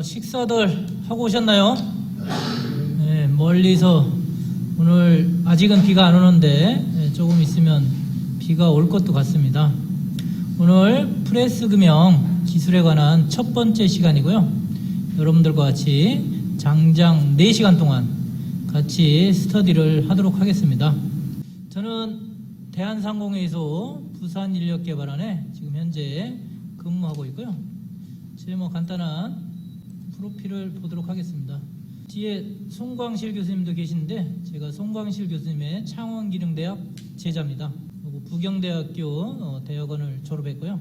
식사들 하고 오셨나요? 네, 멀리서 오늘 아직은 비가 안 오는데 조금 있으면 비가 올 것도 같습니다. 오늘 프레스 금융 기술에 관한 첫 번째 시간이고요. 여러분들과 같이 장장 4시간 동안 같이 스터디를 하도록 하겠습니다. 저는 대한상공회의소 부산인력개발원에 지금 현재 근무하고 있고요. 제 간단한 프로필을 보도록 하겠습니다. 뒤에 송광실 교수님도 계신데 제가 송광실 교수님의 창원기능대학 제자입니다. 그리고 부경대학교 대학원을 졸업했고요.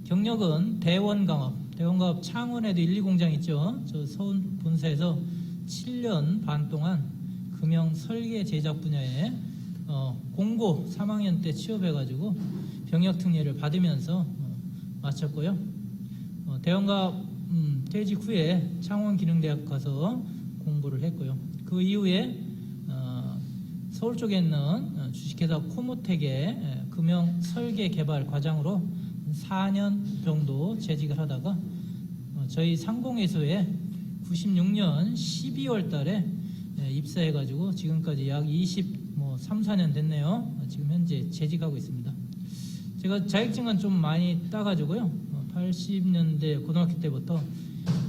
경력은 대원강업 창원에도 1, 2공장 있죠. 저 서울 본사에서 7년 반 동안 금형 설계 제작 분야에 공고 3학년 때 취업해가지고 병역 특례를 받으면서 마쳤고요. 대원갑 퇴직 후에 창원기능대학 가서 공부를 했고요. 그 이후에 서울 쪽에 있는 주식회사 코모텍의 금형 설계 개발 과장으로 4년 정도 재직을 하다가 저희 상공회의소에 96년 12월 달에 입사해가지고 지금까지 약 3, 4년 됐네요. 지금 현재 재직하고 있습니다. 제가 자격증은 좀 많이 따가지고요. 80년대 고등학교 때부터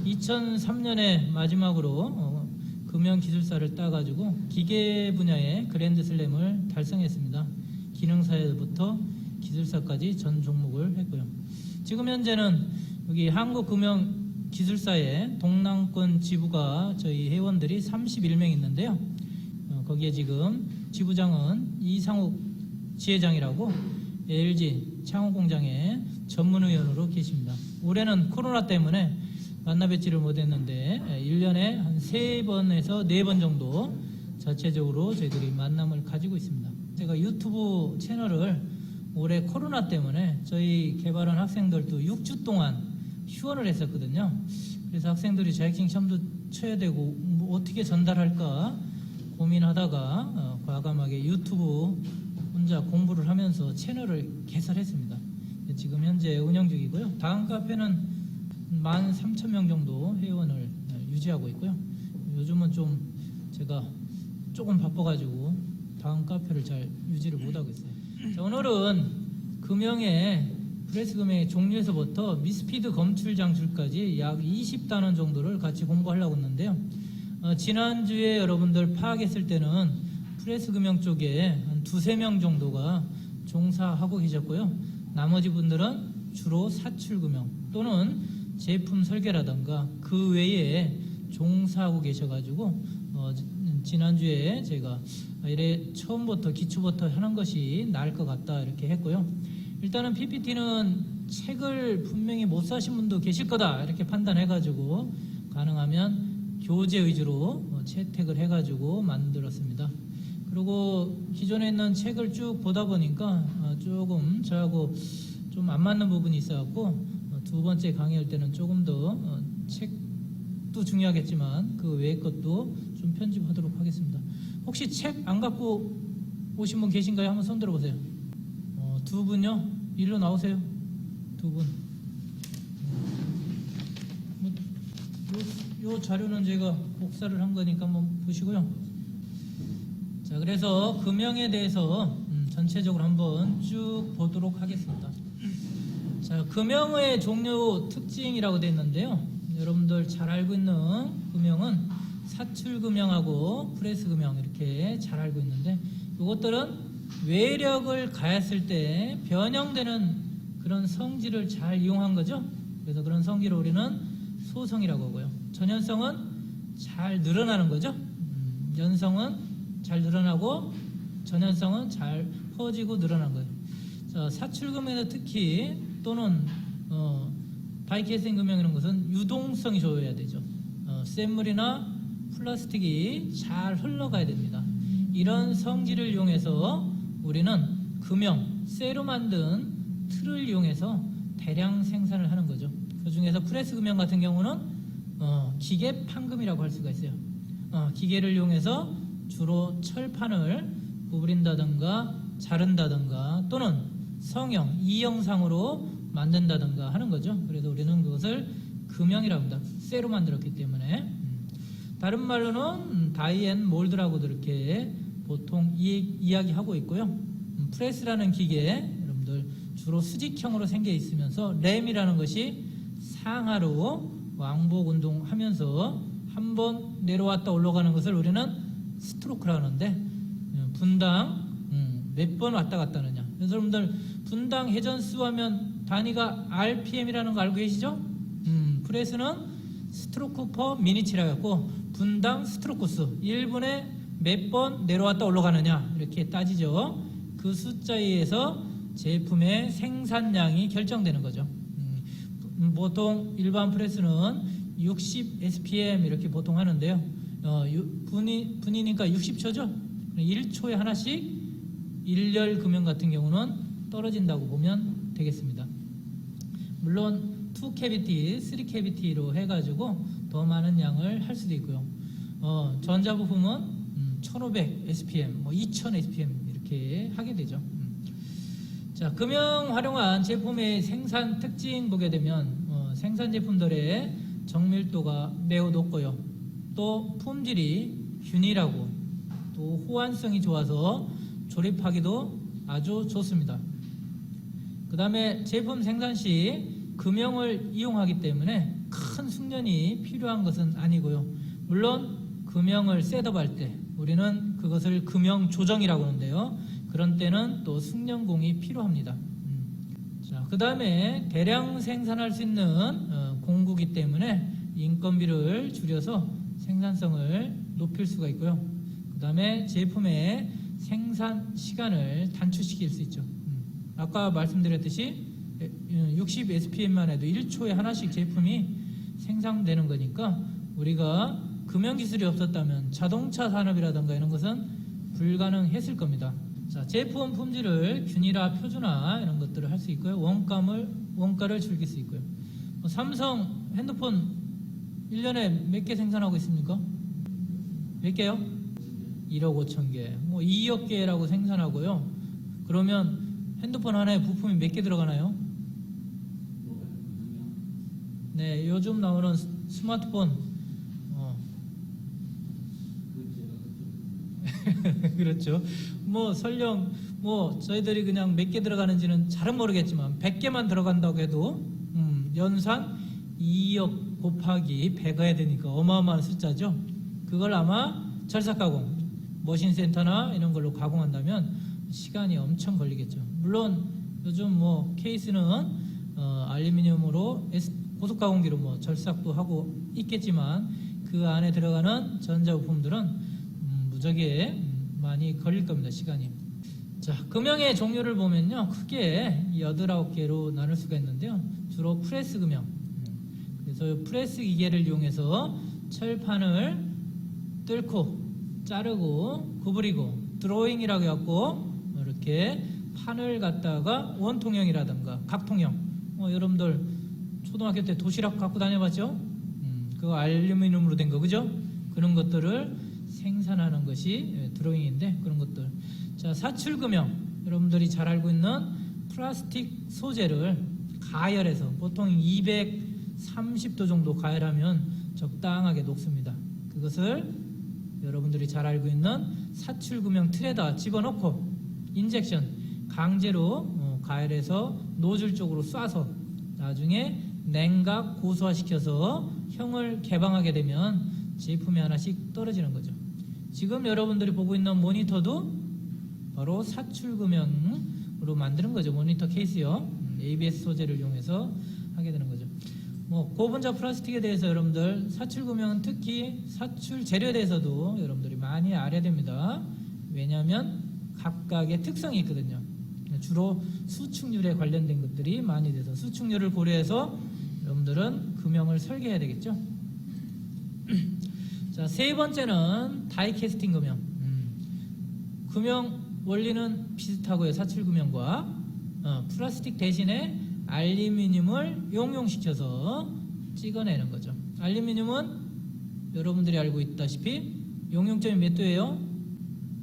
2003년에 마지막으로 금형기술사를 따가지고 기계 분야의 그랜드슬램을 달성했습니다. 기능사에부터 기술사까지 전 종목을 했고요. 지금 현재는 여기 한국금형기술사의 동남권 지부가 저희 회원들이 31명 있는데요. 거기에 지금 지부장은 이상욱 지회장이라고 LG 창원공장의 전문위원으로 계십니다. 올해는 코로나 때문에 만나 뵙지를 못했는데 1년에 한 3번에서 4번 정도 자체적으로 저희들이 만남을 가지고 있습니다. 제가 유튜브 채널을 올해 코로나 때문에 저희 개발한 학생들도 6주 동안 휴원을 했었거든요. 그래서 학생들이 자격증 시험도 쳐야 되고 어떻게 전달할까 고민하다가 과감하게 유튜브 혼자 공부를 하면서 채널을 개설했습니다. 지금 현재 운영 중이고요. 다음 카페는 13,000명 정도 회원을 유지하고 있고요. 요즘은 좀 제가 조금 바빠가지고 다음 카페를 잘 유지를 못하고 있어요. 자, 오늘은 프레스 금형의 종류에서부터 미스피드 검출 장술까지 약 20단원 정도를 같이 공부하려고 했는데요. 지난주에 여러분들 파악했을 때는 프레스 금형 쪽에 한 2-3명 정도가 종사하고 계셨고요. 나머지 분들은 주로 사출금형 또는 제품 설계라든가 그 외에 종사하고 계셔가지고 지난주에 제가 이래 처음부터 기초부터 하는 것이 나을 것 같다 이렇게 했고요. 일단은 PPT는 책을 분명히 못 사신 분도 계실 거다 이렇게 판단해가지고 가능하면 교재 위주로 채택을 해가지고 만들었습니다. 그리고 기존에 있는 책을 쭉 보다 보니까 조금 저하고 좀 안 맞는 부분이 있어갖고 두 번째 강의할 때는 조금 더 책도 중요하겠지만 그 외의 것도 좀 편집하도록 하겠습니다. 혹시 책 안 갖고 오신 분 계신가요? 한번 손 들어보세요. 2분요? 일로 나오세요. 2분. 요 자료는 제가 복사를 한 거니까 한번 보시고요. 자, 그래서 금형에 대해서 전체적으로 한번 쭉 보도록 하겠습니다. 자, 금형의 종류 특징이라고 되어 있는데요. 여러분들 잘 알고 있는 금형은 사출금형하고 프레스금형 이렇게 잘 알고 있는데 이것들은 외력을 가했을 때 변형되는 그런 성질을 잘 이용한 거죠. 그래서 그런 성질을 우리는 소성이라고 하고요. 전연성은 잘 늘어나는 거죠. 연성은 잘 늘어나고 전연성은 잘 퍼지고 늘어난 거예요. 자, 사출금형에서 특히 또는 다이캐스팅 금형 이런 것은 유동성이 좋아야 되죠. 샘물이나 플라스틱이 잘 흘러가야 됩니다. 이런 성질을 이용해서 우리는 금형, 쇠로 만든 틀을 이용해서 대량 생산을 하는 거죠. 그 중에서 프레스 금형 같은 경우는 기계 판금이라고 할 수가 있어요. 기계를 이용해서 주로 철판을 구부린다든가 자른다든가 또는 성형, 이형상으로 만든다든가 하는 거죠. 그래서 우리는 그것을 금형이라고 합니다. 쇠로 만들었기 때문에 다른 말로는 다이 앤 몰드라고도 이렇게 보통 이야기하고 있고요. 프레스라는 기계 여러분들 주로 수직형으로 생겨 있으면서 램이라는 것이 상하로 왕복 운동하면서 한번 내려왔다 올라가는 것을 우리는 스트로크라고 하는데 분당 몇 번 왔다 갔다 하느냐. 그래서 여러분들 분당 회전수 하면 단위가 RPM이라는 거 알고 계시죠? 프레스는 스트로크 퍼 미니치라고 했고 분당 스트로크 수 1분에 몇 번 내려왔다 올라가느냐 이렇게 따지죠. 그 숫자에 의해서 제품의 생산량이 결정되는 거죠. 보통 일반 프레스는 60 SPM 이렇게 보통 하는데요. 분이니까 60초죠. 1초에 하나씩 일렬 금형 같은 경우는 떨어진다고 보면 되겠습니다. 물론 2 캐비티, 3 캐비티로 해가지고 더 많은 양을 할 수도 있고요. 전자부품은 1500 SPM, 2000 SPM 이렇게 하게 되죠. 자, 금형 활용한 제품의 생산 특징 보게 되면 생산 제품들의 정밀도가 매우 높고요. 또 품질이 균일하고 또 호환성이 좋아서 조립하기도 아주 좋습니다. 그 다음에 제품 생산 시 금형을 이용하기 때문에 큰 숙련이 필요한 것은 아니고요. 물론 금형을 셋업할 때 우리는 그것을 금형 조정이라고 하는데요. 그런 때는 또 숙련공이 필요합니다. 자, 그 다음에 대량 생산할 수 있는 공구기 때문에 인건비를 줄여서 생산성을 높일 수가 있고요. 그 다음에 제품의 생산 시간을 단축시킬 수 있죠. 아까 말씀드렸듯이 60 SPM만 해도 1초에 하나씩 제품이 생산되는 거니까 우리가 금형 기술이 없었다면 자동차 산업이라든가 이런 것은 불가능했을 겁니다. 자, 제품 품질을 균일화, 표준화 이런 것들을 할 수 있고요. 원가를 줄일 수 있고요. 삼성 핸드폰 1년에 몇 개 생산하고 있습니까? 몇 개요? 1억 5천 개, 2억 개라고 생산하고요. 그러면 핸드폰 하나에 부품이 몇 개 들어가나요? 네, 요즘 나오는 스마트폰 그렇죠. 설령 저희들이 그냥 몇 개 들어가는지는 잘은 모르겠지만 100개만 들어간다고 해도 연산 2억 곱하기 100 해야 되니까 어마어마한 숫자죠. 그걸 아마 절삭가공, 머신센터나 이런 걸로 가공한다면 시간이 엄청 걸리겠죠. 물론 요즘 케이스는 알루미늄으로 고속가공기로 절삭도 하고 있겠지만 그 안에 들어가는 전자부품들은 무지하게 많이 걸릴 겁니다. 시간이. 자, 금형의 종류를 보면요, 크게 8개로 나눌 수가 있는데요. 주로 프레스 금형. 그래서 프레스 기계를 이용해서 철판을 뚫고 자르고 구부리고 드로잉이라고 해갖고 이렇게 판을 갖다가 원통형이라든가 각통형, 여러분들 초등학교 때 도시락 갖고 다녀봤죠? 그거 알루미늄으로 된 거, 그죠? 그런 것들을 생산하는 것이 드로잉인데 그런 것들. 자, 사출금형, 여러분들이 잘 알고 있는 플라스틱 소재를 가열해서 보통 230도 정도 가열하면 적당하게 녹습니다. 그것을 여러분들이 잘 알고 있는 사출금형 틀에다 집어넣고 인젝션, 강제로 가열해서 노즐 쪽으로 쏴서 나중에 냉각 고소화시켜서 형을 개방하게 되면 제품이 하나씩 떨어지는 거죠. 지금 여러분들이 보고 있는 모니터도 바로 사출금형으로 만드는 거죠. 모니터 케이스요. ABS 소재를 이용해서 하게 되는 거죠. 고분자 플라스틱에 대해서 여러분들 사출금형은 특히 사출 재료에 대해서도 여러분들이 많이 알아야 됩니다. 왜냐하면 각각의 특성이 있거든요. 주로 수축률에 관련된 것들이 많이 돼서 수축률을 고려해서 여러분들은 금형을 설계해야 되겠죠. 자, 세 번째는 다이캐스팅 금형. 금형 원리는 비슷하고요. 사출금형과 플라스틱 대신에 알루미늄을 용융시켜서 찍어내는 거죠. 알루미늄은 여러분들이 알고 있다시피 용융점이 몇 도예요?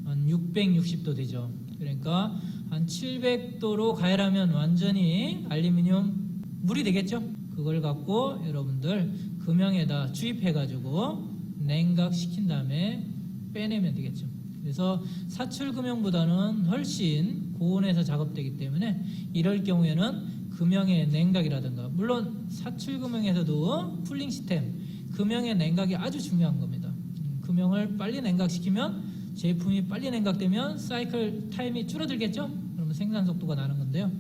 한 660도 되죠. 그러니까 한 700도로 가열하면 완전히 알루미늄 물이 되겠죠. 그걸 갖고 여러분들 금형에다 주입해가지고 냉각시킨 다음에 빼내면 되겠죠. 그래서 사출금형보다는 훨씬 고온에서 작업되기 때문에 이럴 경우에는 금형의 냉각이라든가, 물론 사출금형에서도 쿨링 시스템, 금형의 냉각이 아주 중요한 겁니다. 금형을 빨리 냉각시키면 제품이 빨리 냉각되면 사이클 타임이 줄어들겠죠. 그러면 생산 속도가 나는 건데요.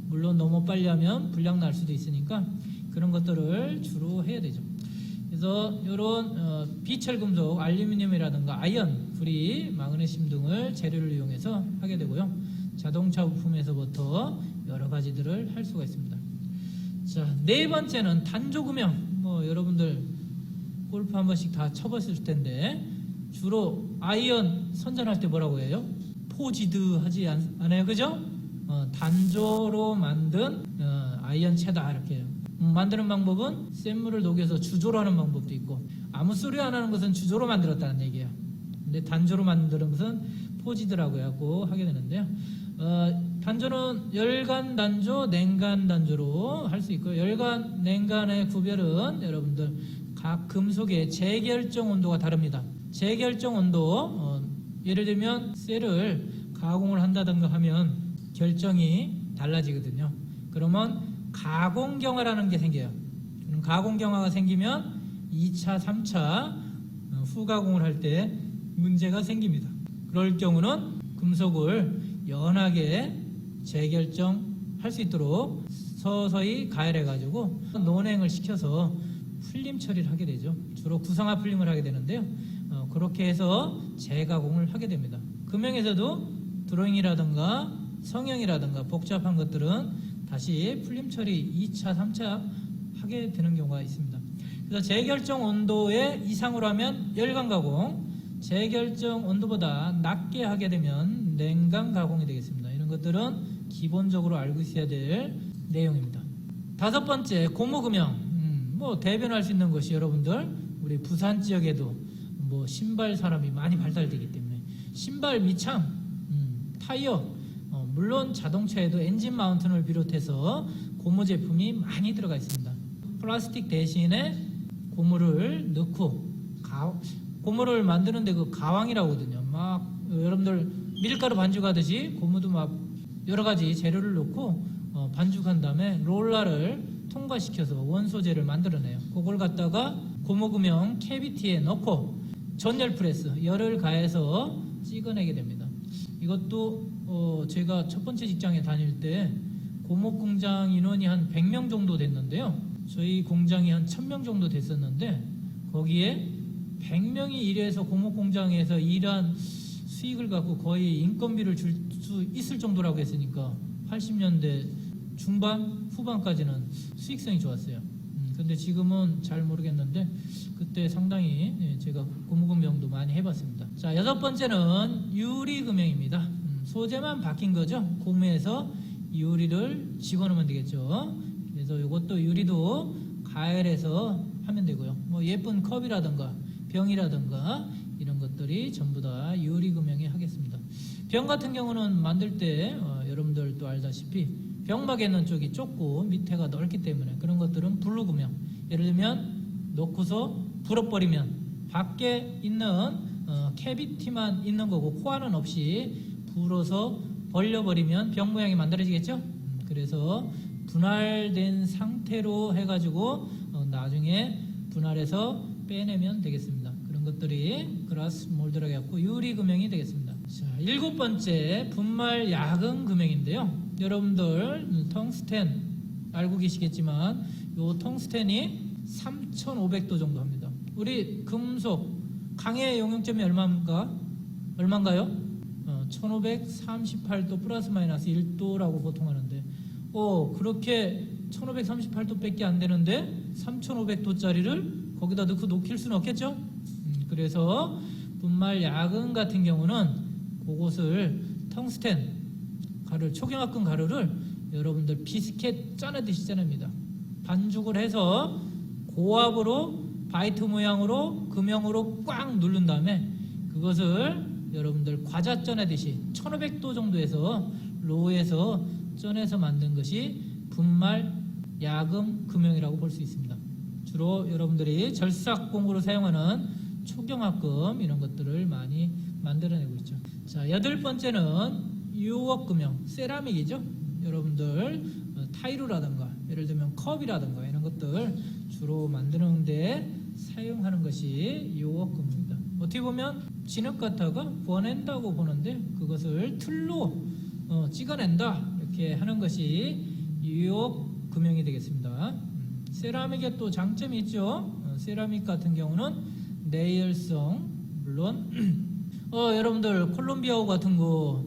물론 너무 빨리 하면 불량 날 수도 있으니까 그런 것들을 주로 해야 되죠. 그래서 이런 비철금속, 알루미늄이라든가 아연, 구리, 마그네슘 등을 재료를 이용해서 하게 되고요. 자동차 부품에서부터 여러 가지들을 할 수가 있습니다. 자, 네 번째는 단조금형. 여러분들 골프 한 번씩 다 쳐봤을 텐데 주로 아이언 선전할 때 뭐라고 해요? 포지드 하지 않아요, 그죠? 단조로 만든 아이언 채다 이렇게 해요. 만드는 방법은 센 물을 녹여서 주조로 하는 방법도 있고, 아무 소리 안 하는 것은 주조로 만들었다는 얘기예요. 근데 단조로 만드는 것은 포지드라고 하게 되는데요. 단조는 열간 단조, 냉간 단조로 할 수 있고요. 열간, 냉간의 구별은 여러분들 각 금속의 재결정 온도가 다릅니다. 재결정 온도, 예를 들면 쇠를 가공을 한다든가 하면 결정이 달라지거든요. 그러면 가공경화라는 게 생겨요. 가공경화가 생기면 2차, 3차 후가공을 할 때 문제가 생깁니다. 그럴 경우는 금속을 연하게 재결정할 수 있도록 서서히 가열해가지고 논행을 시켜서 풀림 처리를 하게 되죠. 주로 구성화 풀림을 하게 되는데요. 그렇게 해서 재가공을 하게 됩니다. 금형에서도 드로잉이라든가 성형이라든가 복잡한 것들은 다시 풀림 처리 2차, 3차 하게 되는 경우가 있습니다. 그래서 재결정 온도의 이상으로 하면 열강 가공, 재결정 온도보다 낮게 하게 되면 냉각 가공이 되겠습니다. 이런 것들은 기본적으로 알고 있어야 될 내용입니다. 다섯 번째, 고무금형. 대변할 수 있는 것이 여러분들 우리 부산 지역에도 신발 산업이 많이 발달되기 때문에 신발 밑창, 타이어, 물론 자동차에도 엔진 마운튼을 비롯해서 고무 제품이 많이 들어가 있습니다. 플라스틱 대신에 고무를 넣고 고무를 만드는데 그 가왕이라고 하거든요. 여러분들 밀가루 반죽하듯이 고무도 여러 가지 재료를 넣고 반죽한 다음에 롤러를 통과시켜서 원소재를 만들어내요. 그걸 갖다가 고무금형 캐비티에 넣고 전열 프레스, 열을 가해서 찍어내게 됩니다. 이것도 제가 첫 번째 직장에 다닐 때 고무 공장 인원이 한 100명 정도 됐는데요. 저희 공장이 한 1000명 정도 됐었는데 거기에 100명이 일해서 고무 공장에서 일한 수익을 갖고 거의 인건비를 줄 수 있을 정도라고 했으니까 80년대 중반, 후반까지는 수익성이 좋았어요. 근데 지금은 잘 모르겠는데 그때 상당히 제가 고무금형도 많이 해봤습니다. 자, 여섯 번째는 유리금형입니다. 소재만 바뀐 거죠. 고무에서 유리를 집어넣으면 되겠죠. 그래서 이것도 유리도 가열해서 하면 되고요. 예쁜 컵이라든가 병이라든가 이런 것들이 전부 다 유리금형에 하겠습니다. 병 같은 경우는 만들 때 여러분들도 알다시피 병막에는 쪽이 좁고 밑에가 넓기 때문에 그런 것들은 블루금형. 예를 들면 놓고서 불어버리면 밖에 있는 캐비티만 있는 거고 코안은 없이 불어서 벌려버리면 병 모양이 만들어지겠죠. 그래서 분할된 상태로 해가지고 나중에 분할해서 빼내면 되겠습니다. 그런 것들이 글라스 몰드라고 해갖고 유리금형이 되겠습니다. 자, 일곱 번째 분말 야근 금형인데요. 여러분들 텅스텐 알고 계시겠지만 요 텅스텐이 3500도 정도 합니다. 우리 금속 강의 용융점이 얼마인가요? 1538도 플러스 마이너스 1도라고 보통 하는데 그렇게 1538도 밖에 안 되는데 3500도짜리를 거기다 넣고 녹일 수는 없겠죠? 그래서 분말 야근 같은 경우는 그것을 텅스텐 가루, 초경합금 가루를 여러분들 비스켓 짜내듯이 짜냅니다. 반죽을 해서 고압으로 바이트 모양으로 금형으로 꽉 누른 다음에 그것을 여러분들 과자 쪄내듯이 1500도 정도에서 로에서 쪄내서 만든 것이 분말 야금 금형이라고 볼 수 있습니다. 주로 여러분들이 절삭공구로 사용하는 초경합금 이런 것들을 많이 만들어내고 있죠. 자, 8번째는 유혹금형, 세라믹이죠. 여러분들 타이루라든가 예를 들면 컵이라든가 이런 것들 주로 만드는데 사용하는 것이 유혹금입니다. 어떻게 보면 진흙 갖다가 부어낸다고 보는데 그것을 틀로 찍어낸다 이렇게 하는 것이 유혹금형이 되겠습니다. 세라믹에 또 장점이 있죠. 세라믹 같은 경우는 내열성, 물론 여러분들 콜롬비아호 같은 거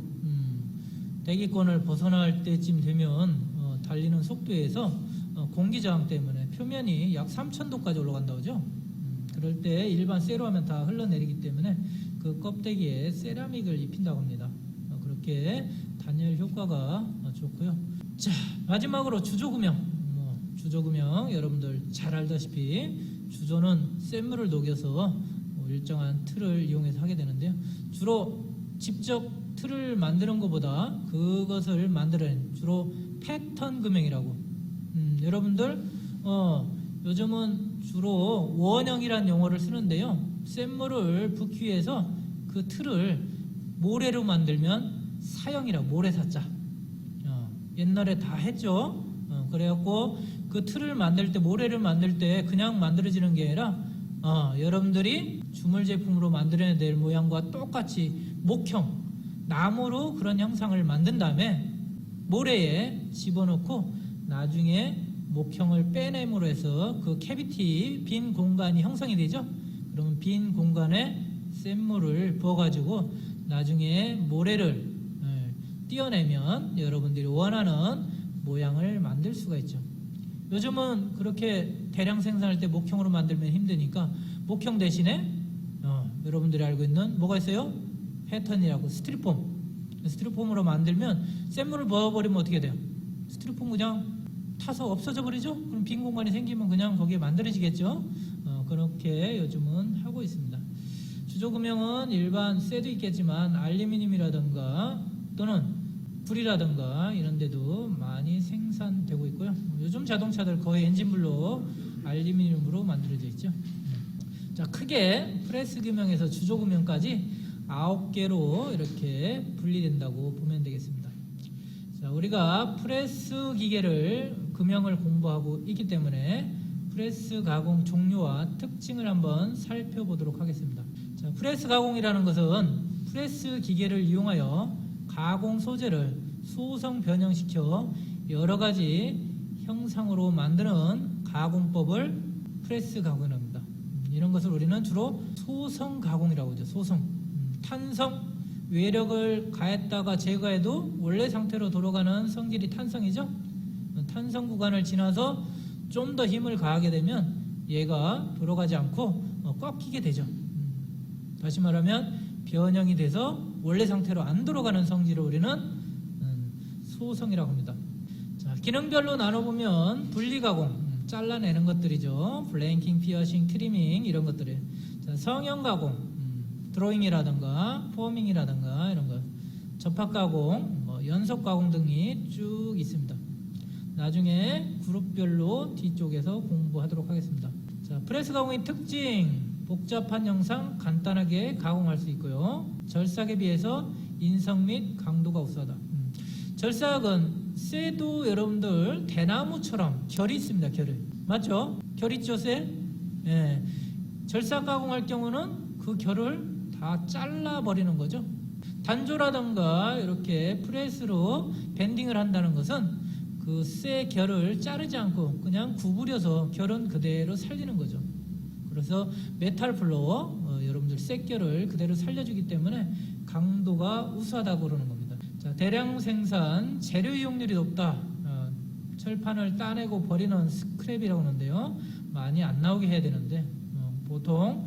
대기권을 벗어날 때쯤 되면 달리는 속도에서 공기 저항 때문에 표면이 약 3000도까지 올라간다고 하죠. 그럴 때 일반 쇠로 하면 다 흘러내리기 때문에 그 껍데기에 세라믹을 입힌다고 합니다. 그렇게 단열 효과가 좋고요. 자, 마지막으로 주조금형. 주조금형 여러분들 잘 알다시피 주조는 쇳물을 녹여서 일정한 틀을 이용해서 하게 되는데요. 주로 직접 틀을 만드는 것보다 그것을 만들어낸 주로 패턴 금형이라고. 여러분들 요즘은 주로 원형이라는 용어를 쓰는데요. 쇳물을 붓기 위해서 그 틀을 모래로 만들면 사형이라고, 모래사자. 옛날에 다 했죠. 그래갖고 그 틀을 만들 때, 모래를 만들 때 그냥 만들어지는 게 아니라 여러분들이 주물 제품으로 만들어야 될 모양과 똑같이 목형, 나무로 그런 형상을 만든 다음에 모래에 집어넣고 나중에 목형을 빼냄으로 해서 그 캐비티, 빈 공간이 형성이 되죠. 그러면 빈 공간에 쇳물을 부어가지고 나중에 모래를 띄어내면 여러분들이 원하는 모양을 만들 수가 있죠. 요즘은 그렇게 대량 생산할 때 목형으로 만들면 힘드니까 목형 대신에 여러분들이 알고 있는 뭐가 있어요? 패턴이라고, 스티로폼으로 만들면 쇳물을 부어버리면 어떻게 돼요? 스티로폼 그냥 타서 없어져 버리죠? 그럼 빈 공간이 생기면 그냥 거기에 만들어지겠죠? 그렇게 요즘은 하고 있습니다. 주조금형은 일반 쇠도 있겠지만 알루미늄이라든가 또는 불이라든가 이런 데도 많이 생산되고 있고요. 요즘 자동차들 거의 엔진블록 알루미늄으로 만들어져 있죠. 자, 크게 프레스 금형에서 주조 금형까지 9개로 이렇게 분리된다고 보면 되겠습니다. 자, 우리가 프레스 기계를 금형을 공부하고 있기 때문에 프레스 가공 종류와 특징을 한번 살펴보도록 하겠습니다. 자, 프레스 가공이라는 것은 프레스 기계를 이용하여 가공 소재를 소성 변형시켜 여러 가지 형상으로 만드는 가공법을 프레스 가공이라고 합니다. 이런 것을 우리는 주로 소성 가공이라고 하죠. 소성. 탄성, 외력을 가했다가 제거해도 원래 상태로 돌아가는 성질이 탄성이죠. 탄성 구간을 지나서 좀 더 힘을 가하게 되면 얘가 돌아가지 않고 꺾이게 되죠. 다시 말하면 변형이 돼서 원래 상태로 안 돌아가는 성질을 우리는 소성이라고 합니다. 자, 기능별로 나눠보면 분리가공, 잘라내는 것들이죠. 블랭킹, 피어싱, 트리밍 이런 것들이. 자, 성형 가공, 드로잉이라든가 포밍이라든가 이런 것, 접합 가공, 연속 가공 등이 쭉 있습니다. 나중에 그룹별로 뒤쪽에서 공부하도록 하겠습니다. 자, 프레스 가공의 특징, 복잡한 영상 간단하게 가공할 수 있고요. 절삭에 비해서 인성 및 강도가 우수하다. 절삭은 쇠도 여러분들 대나무처럼 결이 있습니다. 결이 맞죠? 결 있죠, 쇠? 예. 절삭 가공할 경우는 그 결을 다 잘라버리는 거죠. 단조라든가 이렇게 프레스로 밴딩을 한다는 것은 그 쇠 결을 자르지 않고 그냥 구부려서 결은 그대로 살리는 거죠. 그래서 메탈 플로어, 여러분들 쇠결을 그대로 살려주기 때문에 강도가 우수하다고 그러는 겁니다. 자, 대량 생산, 재료 이용률이 높다. 철판을 따내고 버리는 스크랩이라고 하는데요. 많이 안 나오게 해야 되는데 보통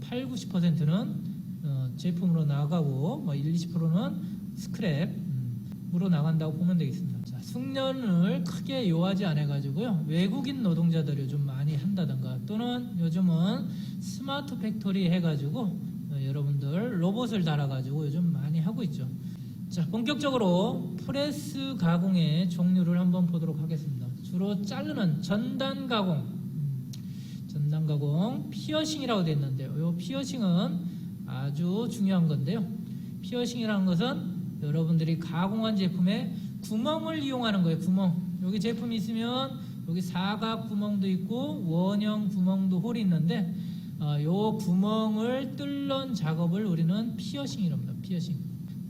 8, 90%는 제품으로 나가고 1, 20%는 스크랩으로 나간다고 보면 되겠습니다. 자, 숙련을 크게 요하지 않아 가지고요. 외국인 노동자들이 요즘 많이 한다든가 또는 요즘은 스마트 팩토리 해가지고 여러분들 로봇을 달아가지고 요즘 많이 하고 있죠. 자, 본격적으로 프레스 가공의 종류를 한번 보도록 하겠습니다. 주로 자르는 전단 가공. 전단 가공 피어싱이라고 되어 있는데요. 이 피어싱은 아주 중요한 건데요. 피어싱이라는 것은 여러분들이 가공한 제품에 구멍을 이용하는 거예요. 구멍. 여기 제품이 있으면 여기 사각 구멍도 있고 원형 구멍도 홀이 있는데 요 구멍을 뚫는 작업을 우리는 피어싱이라고 합니다. 피어싱.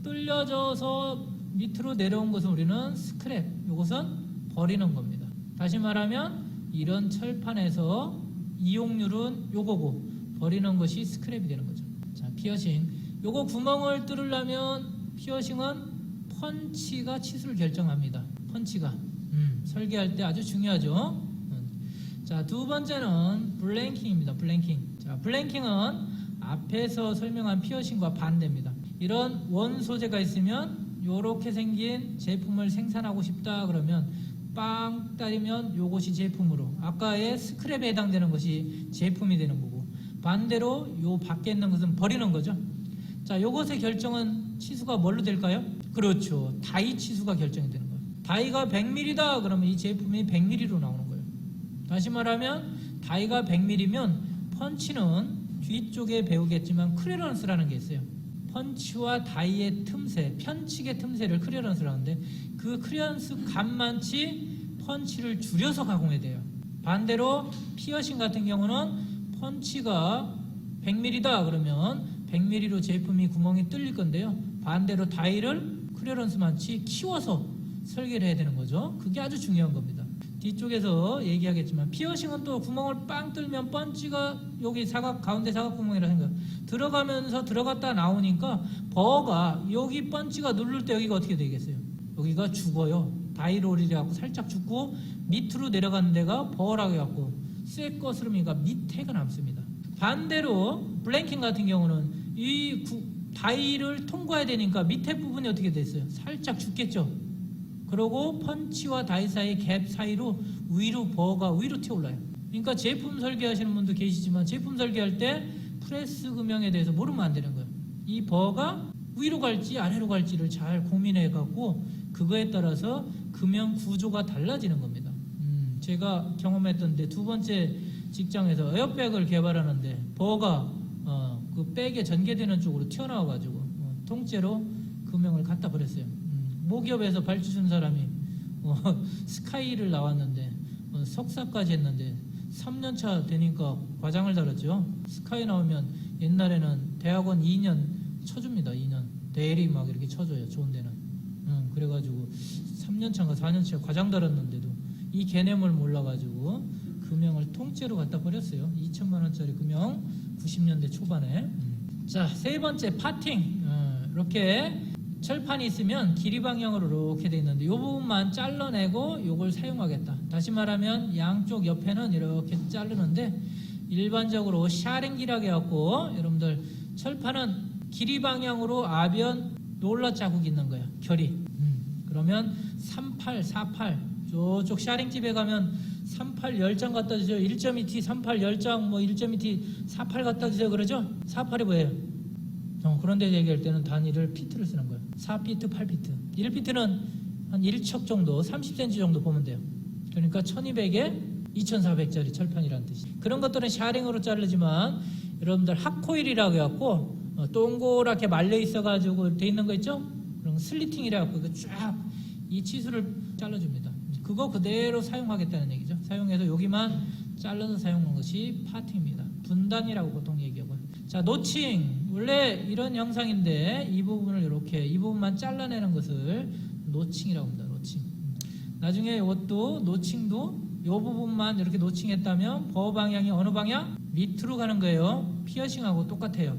뚫려져서 밑으로 내려온 것은 우리는 스크랩. 이것은 버리는 겁니다. 다시 말하면 이런 철판에서 이용률은 요거고 버리는 것이 스크랩이 되는 거죠. 자, 피어싱. 요거 구멍을 뚫으려면 피어싱은 펀치가 치수를 결정합니다. 펀치가 설계할 때 아주 중요하죠. 자, 두 번째는 블랭킹입니다. 블랭킹. 자, 블랭킹은 앞에서 설명한 피어싱과 반대입니다. 이런 원 소재가 있으면 이렇게 생긴 제품을 생산하고 싶다 그러면 빵 따리면 요것이 제품으로, 아까의 스크랩에 해당되는 것이 제품이 되는 거고, 반대로 요 밖에 있는 것은 버리는 거죠. 자, 요것의 결정은 치수가 뭘로 될까요? 그렇죠. 다이 치수가 결정이 되는 거예요. 다이가 100mm다 그러면 이 제품이 100mm로 나오는 거예요. 다시 말하면 다이가 100mm면 펀치는 뒤쪽에 배우겠지만 클리어런스라는 게 있어요. 펀치와 다이의 틈새, 편측의 틈새를 클리어런스라고 하는데 그 클리어런스 값만치 펀치를 줄여서 가공해야 돼요. 반대로 피어싱 같은 경우는 펀치가 100mm다 그러면 100mm로 제품이 구멍이 뚫릴 건데요. 반대로 다이를 클리어런스만치 키워서 설계를 해야 되는 거죠. 그게 아주 중요한 겁니다. 뒤쪽에서 얘기하겠지만 피어싱은 또 구멍을 빵 뚫면 펀치가 여기 사각 가운데 사각 구멍이라 생각 들어가면서 들어갔다 나오니까 버가 여기 펀치가 누를 때 여기가 어떻게 되겠어요? 여기가 죽어요. 다이롤이 돼갖고 살짝 죽고 밑으로 내려가는 데가 버라고 해갖고 쇠 거스름이가 밑에가 남습니다. 반대로 블랭킹 같은 경우는 이 다이를 통과해야 되니까 밑에 부분이 어떻게 됐어요? 살짝 죽겠죠. 그리고 펀치와 다이 사이 갭 사이로 위로 버가 위로 튀어올라요. 그러니까 제품 설계하시는 분도 계시지만 제품 설계할 때 프레스 금형에 대해서 모르면 안 되는 거예요. 이 버가 위로 갈지 아래로 갈지를 잘 고민해 갖고 그거에 따라서 금형 구조가 달라지는 겁니다. 제가 경험했던데 두 번째 직장에서 에어백을 개발하는데 버가 그 백에 전개되는 쪽으로 튀어나와 가지고 통째로 금형을 갖다 버렸어요. 모기업에서 발주 준 사람이 스카이를 나왔는데 석사까지 했는데 3년차 되니까 과장을 달았죠. 스카이 나오면 옛날에는 대학원 2년 쳐줍니다. 2년 대리 막 이렇게 쳐줘요. 좋은 데는. 그래가지고 3년차인가 4년차 과장 달았는데도 이 개념을 몰라가지고 금형을 통째로 갖다 버렸어요. 2천만 원짜리 금형 90년대 초반에. 자, 세 번째 파팅. 이렇게 철판이 있으면 길이 방향으로 이렇게 돼 있는데 이 부분만 잘라내고 이걸 사용하겠다. 다시 말하면 양쪽 옆에는 이렇게 자르는데 일반적으로 샤링기라고 해갖고 여러분들 철판은 길이 방향으로 아변 롤러 자국이 있는 거예요. 결이. 그러면 38, 48 저쪽 샤링집에 가면 38 10장 갖다 주세요. 1.2T 38 10장 뭐 1.2T 48 갖다 주세요. 그러죠? 48이 뭐예요? 그런데 얘기할 때는 단위를 피트를 쓰는 거예요. 4피트, 8피트. 1피트는 한 1척 정도, 30cm 정도 보면 돼요. 그러니까 1200에 2400짜리 철판이라는 뜻이. 그런 것들은 샤링으로 자르지만 여러분들 핫코일이라고 해갖고 동그랗게 말려 있어가지고 돼 있는 거 있죠? 그럼 슬리팅이라 해갖고 쫙 이 치수를 잘라줍니다. 그거 그대로 사용하겠다는 얘기죠. 사용해서 여기만 잘라서 사용한 것이 파팅입니다. 분단이라고 보통 얘기하고요. 자, 노칭. 원래 이런 형상인데 이 부분을 이렇게 이 부분만 잘라내는 것을 노칭이라고 합니다. 노칭. 나중에 이것도 노칭도 이 부분만 이렇게 노칭했다면 버 방향이 어느 방향? 밑으로 가는 거예요. 피어싱하고 똑같아요.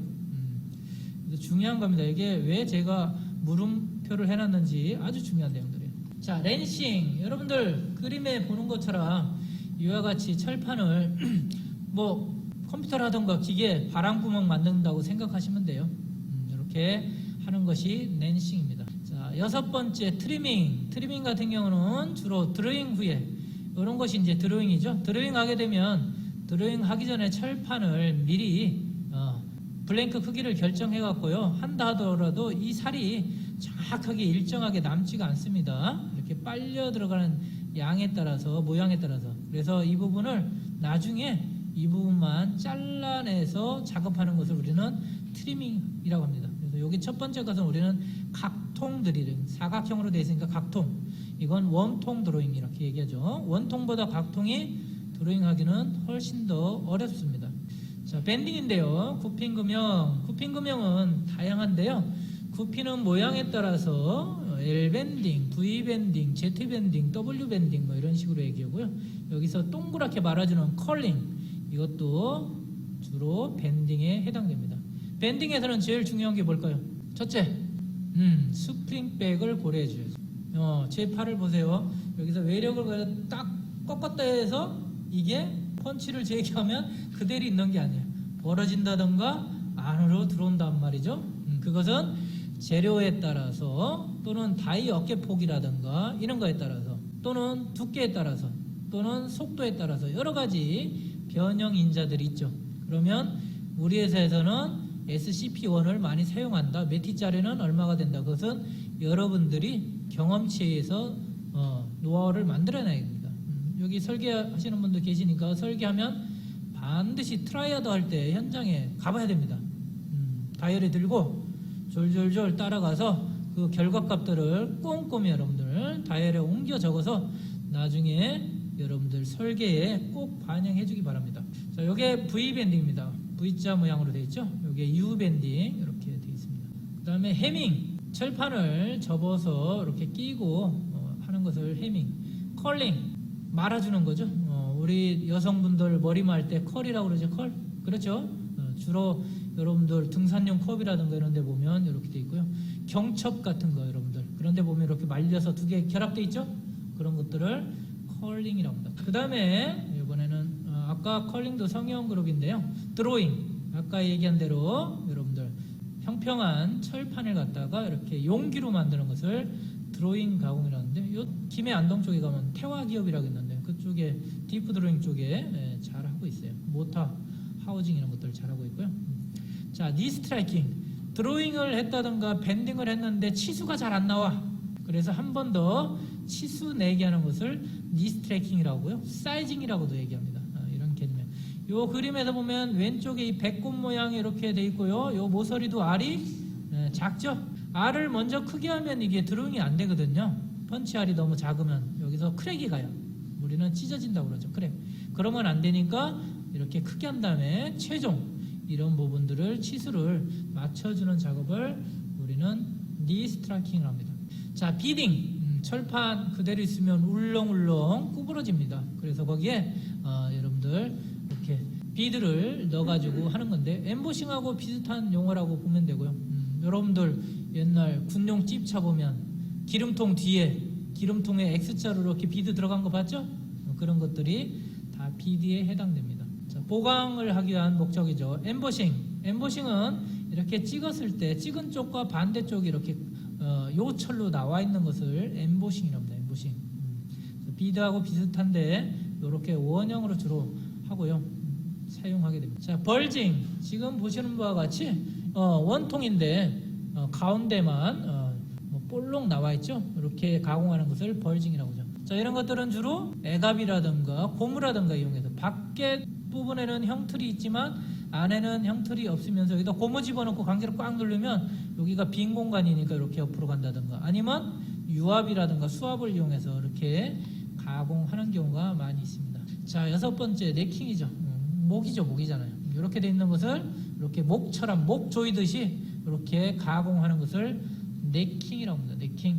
그래서 중요한 겁니다. 이게 왜 제가 물음표를 해놨는지 아주 중요한 내용들이에요. 자, 렌싱. 여러분들 그림에 보는 것처럼 이와 같이 철판을 뭐 컴퓨터를 하던가 기계 바람구멍 만든다고 생각하시면 돼요. 이렇게 하는 것이 렌싱입니다. 자, 여섯 번째 트리밍. 트리밍 같은 경우는 주로 드로잉 후에 이런 것이 이제 드로잉이죠. 드로잉 하게 되면 드로잉 하기 전에 철판을 미리 블랭크 크기를 결정해 갖고요. 한다 하더라도 이 살이 정확하게 일정하게 남지가 않습니다. 이렇게 빨려 들어가는 양에 따라서 모양에 따라서. 그래서 이 부분을 나중에 이 부분만 잘라내서 작업하는 것을 우리는 트리밍이라고 합니다. 그래서 여기 첫 번째 것은 우리는 각통 드리링, 사각형으로 되어 있으니까 각통. 이건 원통 드로잉 이렇게 얘기하죠. 원통보다 각통이 드로잉하기는 훨씬 더 어렵습니다. 자, 밴딩인데요. 굽힌 금형. 굽힌 금형은 다양한데요. 굽히는 모양에 따라서 L 밴딩, V 밴딩, Z 밴딩, W 밴딩 뭐 이런 식으로 얘기하고요. 여기서 동그랗게 말아주는 컬링, 이것도 주로 밴딩에 해당됩니다. 밴딩에서는 제일 중요한 게 뭘까요? 첫째, 스프링백을 고려해 줘야죠. 제 팔을 보세요. 여기서 외력을 딱 꺾었다 해서 이게 펀치를 제기하면 그대로 있는 게 아니에요. 벌어진다던가 안으로 들어온단 말이죠. 그것은 재료에 따라서 또는 다이 어깨 폭이라든가 이런 거에 따라서 또는 두께에 따라서 또는 속도에 따라서 여러 가지 변형 인자들이 있죠. 그러면 우리 회사에서는 SCP-1을 많이 사용한다. 몇 T짜리는 얼마가 된다. 그것은 여러분들이 경험치에 의해서 노하우를 만들어내야 됩니다. 여기 설계하시는 분도 계시니까 설계하면 반드시 트라이아드 할 때 현장에 가봐야 됩니다. 다이어리 들고 졸졸졸 따라가서 그 결과값들을 꼼꼼히 여러분들 다이어리에 옮겨 적어서 나중에 여러분들 설계에 꼭 반영해 주기 바랍니다. 자, 이게 V 밴딩입니다. V자 모양으로 되어 있죠. 이게 U 밴딩 이렇게 되어 있습니다. 그 다음에 해밍, 철판을 접어서 이렇게 끼고 하는 것을 해밍. 컬링, 말아주는 거죠. 우리 여성분들 머리 말 때 컬이라고 그러죠. 컬, 그렇죠. 주로 여러분들 등산용 컵이라든가 이런 데 보면 이렇게 돼 있고요. 경첩 같은 거 여러분들 그런 데 보면 이렇게 말려서 두 개 결합돼 있죠. 그런 것들을 컬링이라고 합니다. 그 다음에 이번에는 아까 컬링도 성형 그룹인데요. 드로잉, 아까 얘기한 대로 여러분들 평평한 철판을 갖다가 이렇게 용기로 만드는 것을 드로잉 가공이라는데, 요 김해 안동 쪽에 가면 태화 기업이라고 있는데 그쪽에 디프 드로잉 쪽에 잘 하고 있어요. 모타, 하우징 이런 것들 잘 하고 있고요. 자, 니 스트라이킹, 드로잉을 했다든가 밴딩을 했는데 치수가 잘 안 나와. 그래서 한 번 더 치수 내게 하는 것을 니 스트라이킹이라고 하고요. 사이징이라고도 얘기합니다. 이런 개념이에요. 요 그림에서 보면 왼쪽에 이 배꼽 모양이 이렇게 돼 있고요. 요 모서리도 알이 작죠? 알을 먼저 크게 하면 이게 드로잉이 안 되거든요. 펀치 알이 너무 작으면 여기서 크랙이 가요. 우리는 찢어진다고 그러죠. 크랙. 그러면 안 되니까 이렇게 크게 한 다음에 최종 이런 부분들을 치수를 맞춰주는 작업을 우리는 니 스트라이킹을 합니다. 자, 비딩. 철판 그대로 있으면 울렁울렁 구부러집니다. 그래서 거기에 여러분들 이렇게 비드를 넣어가지고 하는 건데 엠보싱하고 비슷한 용어라고 보면 되고요. 여러분들 옛날 군용 찝차 보면 기름통 뒤에 기름통에 X자로 이렇게 비드 들어간 거 봤죠? 그런 것들이 다 비드에 해당됩니다. 자, 보강을 하기 위한 목적이죠. 엠보싱. 엠보싱은 이렇게 찍었을 때 찍은 쪽과 반대쪽이 이렇게 요철로 나와 있는 것을 엠보싱이라고 합니다. 엠보싱. 비드하고 비슷한데 이렇게 원형으로 주로 하고요. 사용하게 됩니다. 자, 벌징. 지금 보시는 바와 같이 원통인데 가운데만 뭐 볼록 나와 있죠. 이렇게 가공하는 것을 벌징이라고 하죠. 자, 이런 것들은 주로 애갑이라든가 고무라든가 이용해서 밖에 부분에는 형틀이 있지만 안에는 형틀이 없으면서 여기다 고무 집어넣고 강제로 꽉 누르면 여기가 빈 공간이니까 이렇게 옆으로 간다든가 아니면 유압이라든가 수압을 이용해서 이렇게 가공하는 경우가 많이 있습니다. 자, 여섯 번째 네킹이죠. 목이죠. 목이잖아요. 이렇게 돼 있는 것을 이렇게 목처럼 목 조이듯이 이렇게 가공하는 것을 네킹이라고 합니다. 네킹.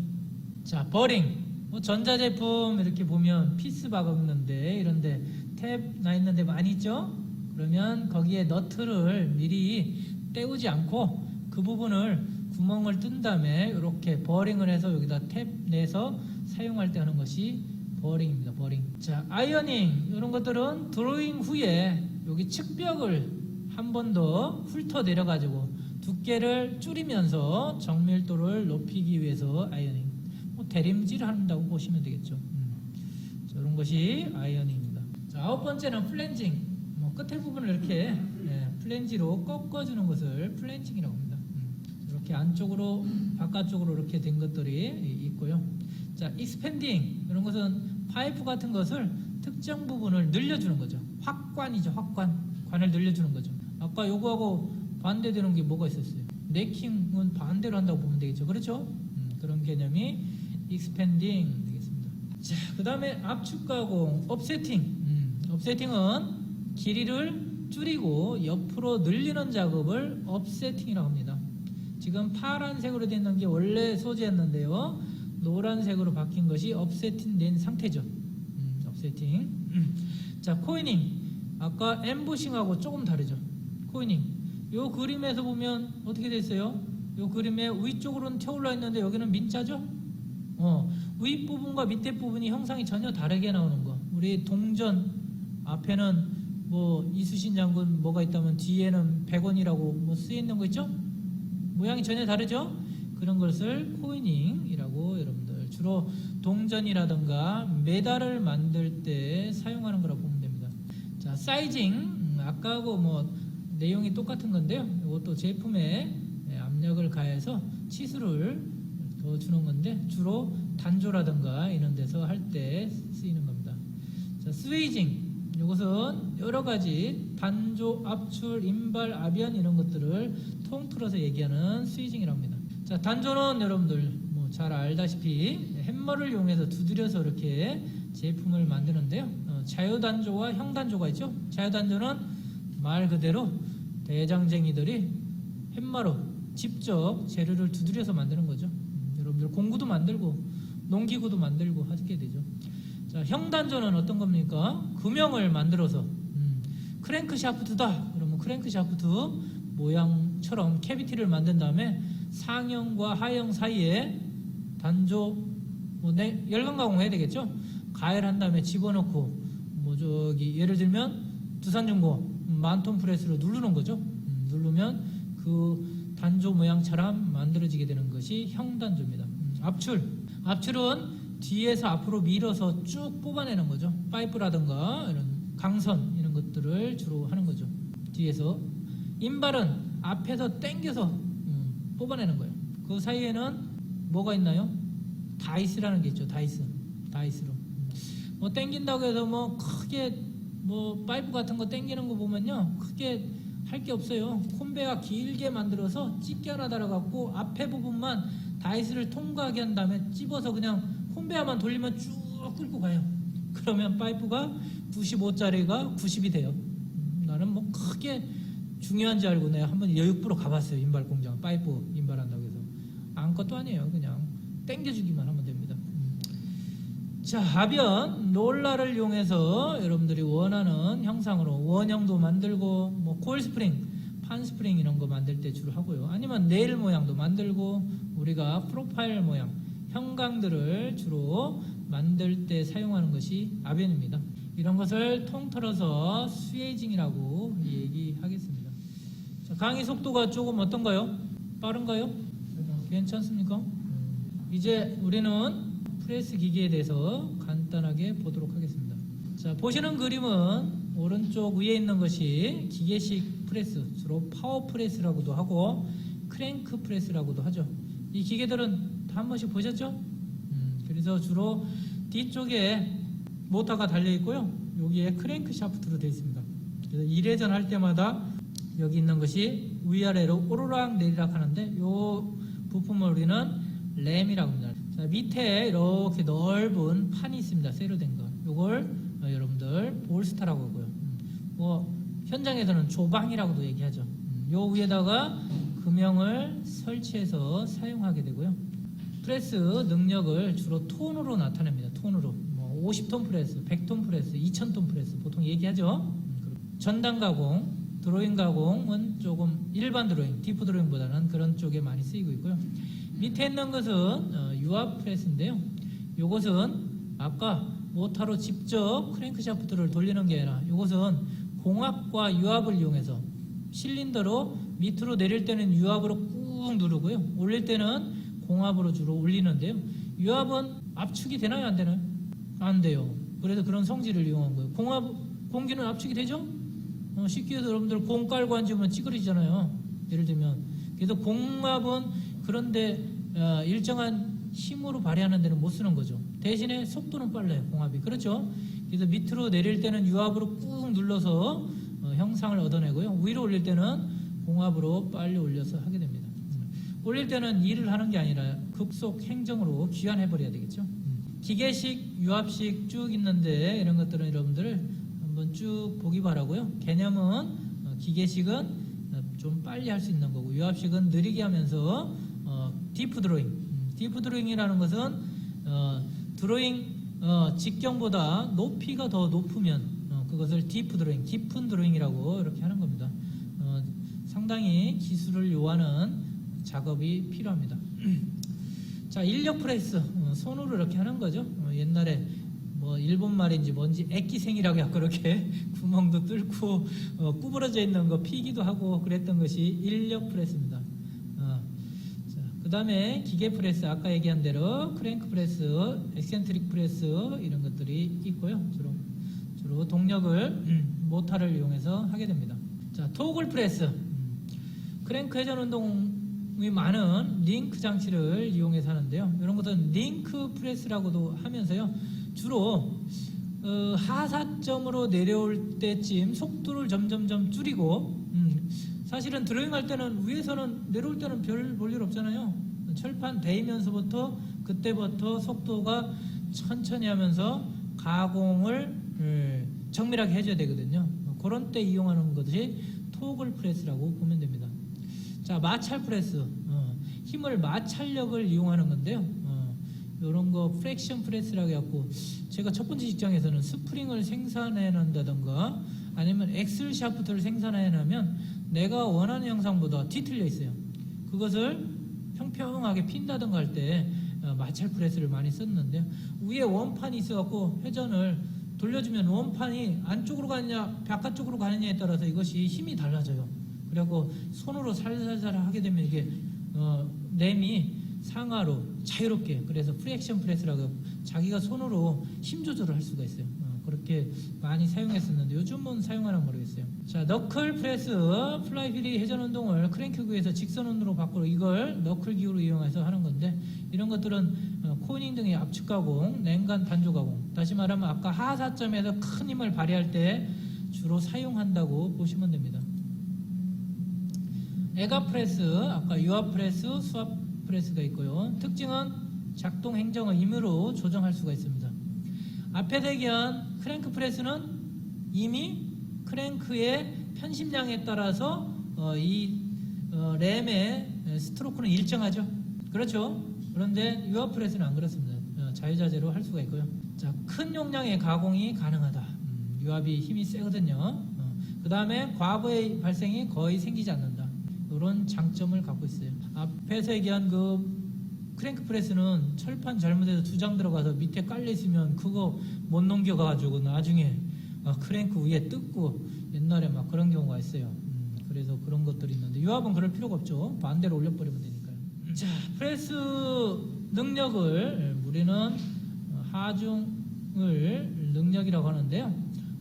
자, 버링. 뭐 전자제품 이렇게 보면 피스 박았는데 이런데 탭 나 있는데 많이 있죠? 그러면 거기에 너트를 미리 떼우지 않고 그 부분을 구멍을 뜬 다음에 이렇게 버링을 해서 여기다 탭 내서 사용할 때 하는 것이 버링입니다. 버링. 자, 아이어닝 이런 것들은 드로잉 후에 여기 측벽을 한 번 더 훑어 내려가지고 두께를 줄이면서 정밀도를 높이기 위해서 아이어닝. 뭐 대림질 한다고 보시면 되겠죠. 이런 것이 아이어닝입니다. 자, 아홉 번째는 플렌징. 뭐 끝에 부분을 이렇게 플렌지로 꺾어주는 것을 플렌징이라고 합니다. 이렇게 안쪽으로 바깥쪽으로 이렇게 된 것들이 있고요. 자, 익스펜딩 이런 것은 파이프 같은 것을 특정 부분을 늘려주는 거죠. 확관이죠. 관을 늘려주는 거죠. 아까 요거하고 반대되는 게 뭐가 있었어요? 네킹은 반대로 한다고 보면 되겠죠. 그렇죠? 그런 개념이 expanding 되겠습니다. 자, 그 다음에 압축 가공, 업세팅. 업세팅은 길이를 줄이고 옆으로 늘리는 작업을 업세팅이라고 합니다. 지금 파란색으로 되어 있는 게 원래 소재였는데요. 노란색으로 바뀐 것이 업세팅 된 상태죠. 업세팅. 자, 코이닝. 아까 엠보싱하고 조금 다르죠. 코이닝. 요 그림에서 보면 어떻게 됐어요? 요 그림에 위쪽으로는 튀어올라 있는데 여기는 민자죠? 윗부분과 밑에 부분이 형상이 전혀 다르게 나오는 거. 우리 동전 앞에는 뭐 이수신 장군 뭐가 있다면 뒤에는 100원이라고 뭐 쓰여 있는 거 있죠? 모양이 전혀 다르죠? 그런 것을 코이닝이라고 여러분들 주로 동전이라든가 메달을 만들 때 사용하는 거라고 보면 됩니다. 자, 사이징. 아까하고 뭐 내용이 똑같은 건데요. 이것도 제품에 압력을 가해서 치수를 더 주는 건데 주로 단조라든가 이런 데서 할 때 쓰이는 겁니다. 자, 스웨이징. 이것은 여러 가지 단조, 압출, 임발, 압연 이런 것들을 통틀어서 얘기하는 스웨이징이라고 합니다. 자, 단조는 여러분들 뭐 잘 알다시피 햄머를 이용해서 두드려서 이렇게 제품을 만드는데요. 자유단조와 형단조가 있죠. 자유단조는 말 그대로 대장쟁이들이 햄머로 직접 재료를 두드려서 만드는 거죠. 여러분들 공구도 만들고 농기구도 만들고 하게 되죠. 자, 형단조는 어떤 겁니까? 금형을 만들어서 크랭크 샤프트다. 그러면 크랭크 샤프트 모양처럼 캐비티를 만든 다음에 상형과 하형 사이에 단조 뭐 열강 가공해야 되겠죠. 가열한 다음에 집어넣고 뭐 저기 예를 들면 두산중고 만톤 프레스로 누르는 거죠. 누르면 그 단조 모양처럼 만들어지게 되는 것이 형단조입니다. 압출은 뒤에서 앞으로 밀어서 쭉 뽑아내는 거죠. 파이프라든가 이런 강선 이런 것들을 주로 하는 거죠. 뒤에서. 임발은 앞에서 당겨서 뽑아내는 거예요. 그 사이에는 뭐가 있나요? 다이스라는 게 있죠. 다이스로. 뭐 당긴다고 해서 뭐 크게 뭐 파이프 같은 거 당기는 거 보면요, 크게 할 게 없어요. 콤베가 길게 만들어서 찢게 하나 달아갖고 앞에 부분만 다이스를 통과하게 한 다음에 찝어서 그냥 콤베아만 돌리면 쭉 끌고 가요. 그러면 파이프가 95짜리가 90이 돼요. 나는 뭐 크게 중요한지 알고 내가 한번 여육부로 가봤어요. 인발 공장 파이프 인발한다고 해서 아무것도 아니에요. 그냥 당겨주기만 하면 됩니다. 자, 압연 롤러를 이용해서 여러분들이 원하는 형상으로 원형도 만들고 뭐 코일 스프링, 판 스프링 이런 거 만들 때 주로 하고요. 아니면 네일 모양도 만들고 우리가 프로파일 모양, 형광들을 주로 만들 때 사용하는 것이 압연입니다. 이런 것을 통틀어서 스웨이징이라고 얘기하겠습니다. 자, 강의 속도가 조금 어떤가요? 빠른가요? 괜찮습니까? 이제 우리는 프레스 기기에 대해서 간단하게 보도록 하겠습니다. 자, 보시는 그림은 오른쪽 위에 있는 것이 기계식 프레스, 주로 파워 프레스라고도 하고 크랭크 프레스라고도 하죠. 이 기계들은 다 한 번씩 보셨죠? 그래서 주로 뒤쪽에 모터가 달려 있고요. 여기에 크랭크 샤프트로 되어 있습니다. 그래서 1회전 할 때마다 여기 있는 것이 위아래로 오르락 내리락 하는데 이 부품을 우리는 램이라고 합니다. 자, 밑에 이렇게 넓은 판이 있습니다. 쇠로 된 거. 이걸 여러분들 볼스타라고 하고요. 뭐 현장에서는 조방이라고도 얘기하죠. 요 위에다가 금형을 설치해서 사용하게 되고요. 프레스 능력을 주로 톤으로 나타냅니다. 톤으로. 뭐 50톤 프레스, 100톤 프레스, 2000톤 프레스 보통 얘기하죠. 전단 가공, 드로잉 가공은 조금 일반 드로잉, 디프 드로잉보다는 그런 쪽에 많이 쓰이고 있고요. 밑에 있는 것은 유압 프레스인데요. 이것은 아까 모터로 직접 크랭크 샤프트를 돌리는 게 아니라 이것은 공압과 유압을 이용해서 실린더로 밑으로 내릴 때는 유압으로 꾹 누르고요. 올릴 때는 공압으로 주로 올리는데요. 유압은 압축이 되나요? 안 되나요? 안 돼요. 그래서 그런 성질을 이용한 거예요. 공기는 압축이 되죠? 쉽게 해서 여러분들 공 깔고 앉으면 찌그러지잖아요. 예를 들면. 그래서 공압은 그런데 일정한 힘으로 발휘하는 데는 못 쓰는 거죠. 대신에 속도는 빨라요, 공합이. 그렇죠? 그래서 밑으로 내릴 때는 유압으로 꾹 눌러서 형상을 얻어내고요. 위로 올릴 때는 공합으로 빨리 올려서 하게 됩니다. 올릴 때는 일을 하는 게 아니라 급속 행정으로 귀환해버려야 되겠죠. 기계식, 유압식 쭉 있는데 이런 것들은 여러분들 한번 쭉 보기 바라고요. 개념은 기계식은 좀 빨리 할 수 있는 거고, 유압식은 느리게 하면서 디프 드로잉. 디프 드로잉이라는 것은 드로잉 직경보다 높이가 더 높으면 그것을 디프 드로잉, 깊은 드로잉이라고 이렇게 하는 겁니다. 상당히 기술을 요하는 작업이 필요합니다. 자, 인력 프레스, 손으로 이렇게 하는 거죠. 옛날에 뭐 일본 말인지 뭔지 액기생이라고 해서 그렇게 구멍도 뚫고 구부러져 있는 거 피기도 하고 그랬던 것이 인력 프레스입니다. 그 다음에 기계 프레스, 아까 얘기한 대로 크랭크 프레스, 엑센트릭 프레스 이런 것들이 있고요. 주로 동력을 모터를 이용해서 하게 됩니다. 자, 토글 프레스, 크랭크 회전 운동이 많은 링크 장치를 이용해서 하는데요. 이런 것은 링크 프레스라고도 하면서요. 주로 하사점으로 내려올 때쯤 속도를 점점점 줄이고, 사실은 드로잉 할 때는 위에서는 내려올 때는 별 볼 일 없잖아요. 철판 대이면서부터 그때부터 속도가 천천히 하면서 가공을 정밀하게 해줘야 되거든요. 그런 때 이용하는 것이 토글 프레스라고 보면 됩니다. 자, 마찰 프레스, 힘을 마찰력을 이용하는 건데요. 이런 거 프랙션 프레스라고 해갖고, 제가 첫 번째 직장에서는 스프링을 생산해낸다던가 아니면 엑셀 샤프트를 생산해내면 내가 원하는 형상보다 뒤틀려 있어요. 그것을 평평하게 핀다던가 할 때 마찰 프레스를 많이 썼는데요. 위에 원판이 있어갖고 회전을 돌려주면 원판이 안쪽으로 가느냐 바깥쪽으로 가느냐에 따라서 이것이 힘이 달라져요. 그리고 손으로 살살살 하게 되면 이게 램이 상하로 자유롭게, 그래서 프리액션 프레스라고 자기가 손으로 힘 조절을 할 수가 있어요. 그렇게 많이 사용했었는데 요즘은 사용하나 모르겠어요. 자, 너클 프레스, 플라이휠이 회전 운동을 크랭크 기구에서 직선 운동으로 바꾸고 이걸 너클 기구로 이용해서 하는 건데, 이런 것들은 코닝 등의 압축 가공, 냉간 단조 가공, 다시 말하면 아까 하사점에서 큰 힘을 발휘할 때 주로 사용한다고 보시면 됩니다. 에가 프레스, 아까 유압 프레스, 수압 프레스가 있고요. 특징은 작동 행정을 임의로 조정할 수가 있습니다. 앞에서 얘기한 크랭크 프레스는 이미 크랭크의 편심량에 따라서 이 램의 스트로크는 일정하죠. 그렇죠. 그런데 유압 프레스는 안 그렇습니다. 자유자재로 할 수가 있고요. 자, 큰 용량의 가공이 가능하다. 유압이 힘이 세거든요. 그 다음에 과부의 발생이 거의 생기지 않는다. 이런 장점을 갖고 있어요. 앞에서 얘기한 그 크랭크 프레스는 철판 잘못해서 2장 들어가서 밑에 깔려 있으면 그거 못 넘겨가지고 나중에 크랭크 위에 뜯고 옛날에 막 그런 경우가 있어요. 그래서 그런 것들이 있는데 유압은 그럴 필요가 없죠. 반대로 올려버리면 되니까요. 자, 프레스 능력을 우리는 하중을 능력이라고 하는데요.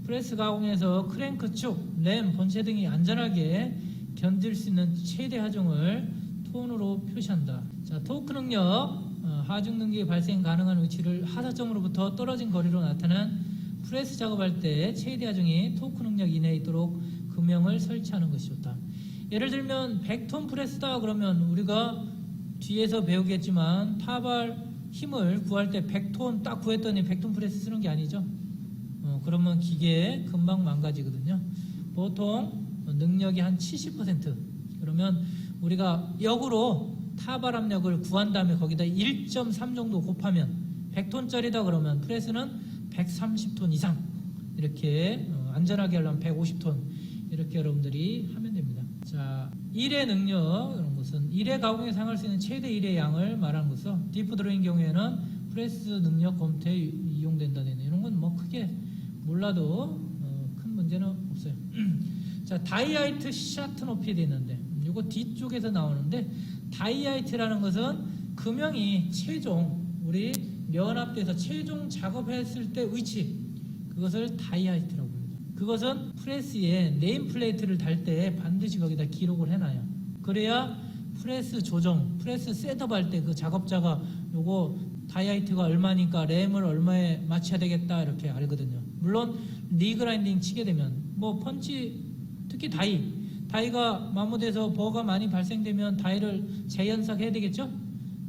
프레스 가공에서 크랭크 축, 램, 본체 등이 안전하게 견딜 수 있는 최대 하중을 톤으로 표시한다. 자, 토크 능력, 하중 능력이 발생 가능한 위치를 하사점으로부터 떨어진 거리로 나타난 프레스 작업할 때 최대 하중이 토크 능력 이내에 있도록 금형을 설치하는 것이 좋다. 예를 들면 100톤 프레스다 그러면 우리가 뒤에서 배우겠지만 타발 힘을 구할 때 100톤 딱 구했더니 100톤 프레스 쓰는 게 아니죠. 그러면 기계 금방 망가지거든요. 보통 능력이 한 70%, 그러면 우리가 역으로 타발 압력을 구한 다음에 거기다 1.3 정도 곱하면 100톤짜리다 그러면 프레스는 130톤 이상, 이렇게 안전하게 하려면 150톤 이렇게 여러분들이 하면 됩니다. 자, 일의 능력, 이런 것은 일의 가공에 사용할 수 있는 최대 일의 양을 말하는 것으로 디프 드로잉 경우에는 프레스 능력 검토에 이용된다는, 이런 건 뭐 크게 몰라도 큰 문제는 없어요. 자, 다이하이트 샤트 높이에 되어 있는데 이거 뒤쪽에서 나오는데, 다이하이트라는 것은 금형이 최종 우리 면압돼서 최종 작업했을 때 위치, 그것을 다이하이트라고 합니다. 그것은 프레스에 네임플레이트를 달 때 반드시 거기다 기록을 해놔요. 그래야 프레스 조정, 프레스 셋업 할 때 그 작업자가 요거 다이하이트가 얼마니까 램을 얼마에 맞춰야 되겠다 이렇게 알거든요. 물론 리그라인딩 치게 되면 뭐 펀치, 특히 다이가 마모돼서 버가 많이 발생되면 다이를 재연삭해야 되겠죠.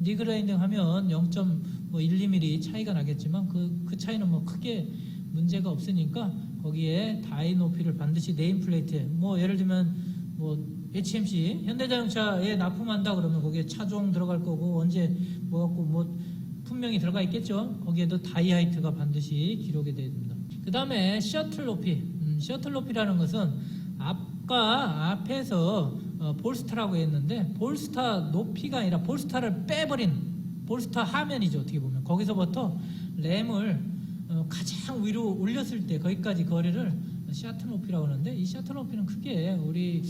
리그라인딩 하면 0.12mm 차이가 나겠지만 그 차이는 뭐 크게 문제가 없으니까 거기에 다이 높이를 반드시 네임플레이트에, 뭐 예를 들면 뭐 HMC 현대자동차에 납품한다 그러면 거기에 차종 들어갈 거고 언제 뭐 갖고 뭐 분명히 들어가 있겠죠. 거기에도 다이 하이트가 반드시 기록이 되어야 됩니다. 그 다음에 셔틀 높이. 셔틀 높이라는 것은 아까 앞에서 볼스타라고 했는데 볼스타 높이가 아니라 볼스타를 빼버린 볼스타 하면이죠. 어떻게 보면 거기서부터 램을 가장 위로 올렸을 때 거기까지 거리를 셔틀 높이라고 하는데, 이 셔틀 높이는 크게 우리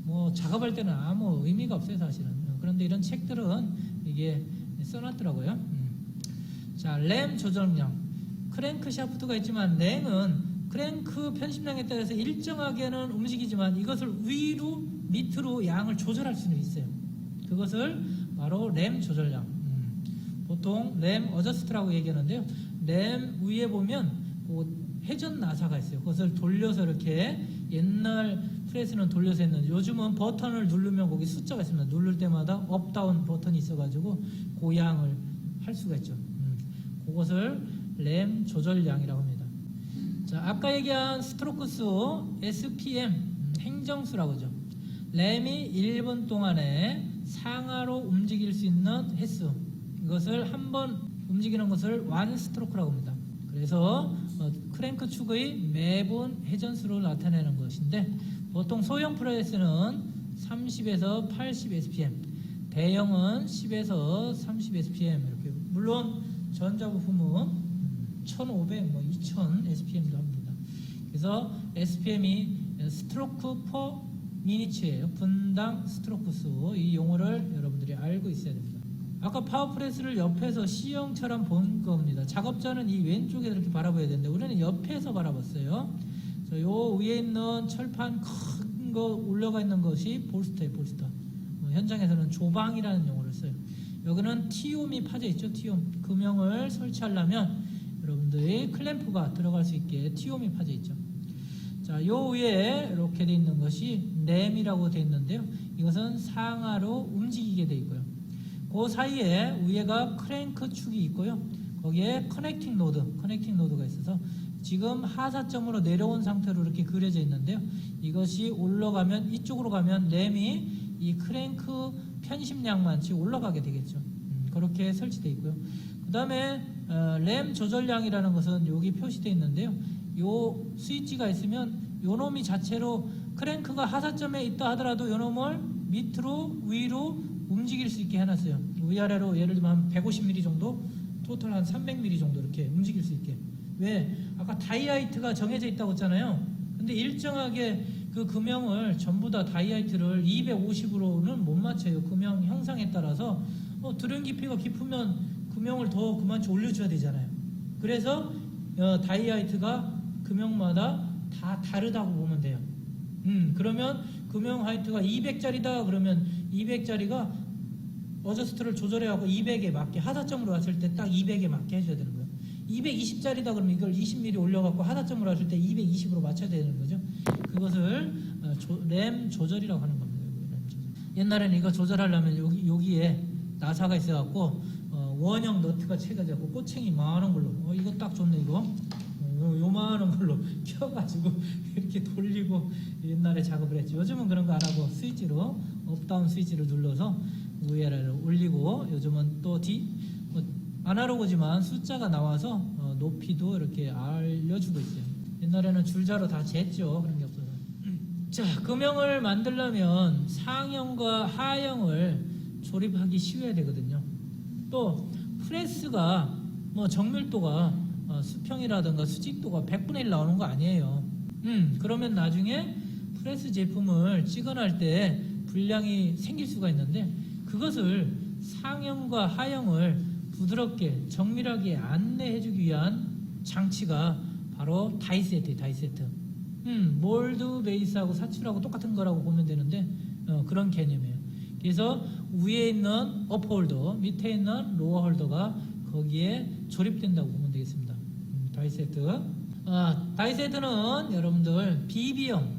뭐 작업할 때는 아무 의미가 없어요 사실은. 그런데 이런 책들은 이게 써놨더라고요. 자, 램 조절량. 크랭크 샤프트가 있지만 램은 크랭크 편심량에 따라서 일정하게는 움직이지만 이것을 위로 밑으로 양을 조절할 수는 있어요. 그것을 바로 램 조절량. 보통 램 어저스트라고 얘기하는데요. 램 위에 보면 회전 나사가 있어요. 그것을 돌려서 이렇게, 옛날 프레스는 돌려서 했는데 요즘은 버튼을 누르면 거기 숫자가 있습니다. 누를 때마다 업 다운 버튼이 있어가지고 고양을 할 수가 있죠. 그것을 램 조절량이라고 합니다. 자, 아까 얘기한 스트로크 수 SPM 행정수라고 하죠. 램이 1분 동안에 상하로 움직일 수 있는 횟수, 이것을 한 번 움직이는 것을 완 스트로크라고 합니다. 그래서 크랭크 축의 매분 회전수를 나타내는 것인데, 보통 소형 프레스는 30에서 80 SPM, 대형은 10에서 30 SPM 이렇게. 물론 전자부품은 1500, 2000 SPM도 합니다. 그래서 SPM이 스트로크 퍼 미니츠예요. 분당 스트로크 수. 이 용어를 여러분들이 알고 있어야 됩니다. 아까 파워프레스를 옆에서 C형처럼 본 겁니다. 작업자는 이 왼쪽에 이렇게 바라봐야 되는데 우리는 옆에서 바라봤어요. 요 위에 있는 철판 큰 거 올라가 있는 것이 볼스터예요. 볼스터. 현장에서는 조방이라는 용어를 써요. 여기는 T홈이 파져 있죠. T홈. 금형을 설치하려면 여러분들이 클램프가 들어갈 수 있게 T홈이 파져 있죠. 자, 요 위에 이렇게 돼 있는 것이 램이라고 돼 있는데요. 이것은 상하로 움직이게 돼 있고요. 그 사이에 위에가 크랭크 축이 있고요. 거기에 커넥팅 노드가 있어서 지금 하사점으로 내려온 상태로 이렇게 그려져 있는데요. 이것이 올라가면, 이쪽으로 가면 램이 이 크랭크 편심량만치 올라가게 되겠죠. 그렇게 설치되어 있고요. 그 다음에 램 조절량이라는 것은 여기 표시되어 있는데요. 요 스위치가 있으면 요 놈이 자체로 크랭크가 하사점에 있다 하더라도 요 놈을 밑으로 위로 움직일 수 있게 해놨어요. 위아래로 예를 들면 한 150mm 정도, 토탈 한 300mm 정도 이렇게 움직일 수 있게. 왜? 아까 다이하이트가 정해져 있다고 했잖아요. 근데 일정하게 그 금형을 전부 다 다이하이트를 250으로는 못 맞춰요. 금형 형상에 따라서 드럼 깊이가 깊으면 금형을 더 그만치 올려줘야 되잖아요. 그래서 다이하이트가 금형마다 다 다르다고 보면 돼요. 그러면 금형 하이트가 200짜리다 그러면 200짜리가 어저스트를 조절해갖고 200에 맞게, 하사점으로 왔을 때 딱 200에 맞게 해줘야 되는 거예요. 220짜리다 그러면 이걸 20mm 올려갖고 하사점으로 왔을 때 220으로 맞춰야 되는 거죠. 그것을 램 조절이라고 하는 겁니다. 옛날에는 이거 조절하려면 여기에 나사가 있어갖고 원형 너트가 채가지고 꼬챙이 많은 걸로, 이거 딱 좋네 이거. 요만한 걸로 켜가지고 이렇게 돌리고 옛날에 작업을 했죠. 요즘은 그런 거 안 하고 스위치로, 업다운 스위치를 눌러서 위아래로 올리고, 요즘은 또 아날로그지만 숫자가 나와서 높이도 이렇게 알려주고 있어요. 옛날에는 줄자로 다 쟀죠. 그런 게 없어서. 자, 금형을 만들려면 상형과 하형을 조립하기 쉬워야 되거든요. 또 프레스가 정밀도가 수평이라든가 수직도가 100분의 1 나오는 거 아니에요. 그러면 나중에 프레스 제품을 찍어낼 때 불량이 생길 수가 있는데, 그것을 상형과 하형을 부드럽게 정밀하게 안내해주기 위한 장치가 바로 다이세트예요. 다이세트. 몰드 베이스하고 사출하고 똑같은 거라고 보면 되는데 그런 개념이에요. 그래서 위에 있는 업 홀더, 밑에 있는 로어 홀더가 거기에 조립된다고 보면 되겠습니다. 다이 세트. 다이 세트는 여러분들 BB형,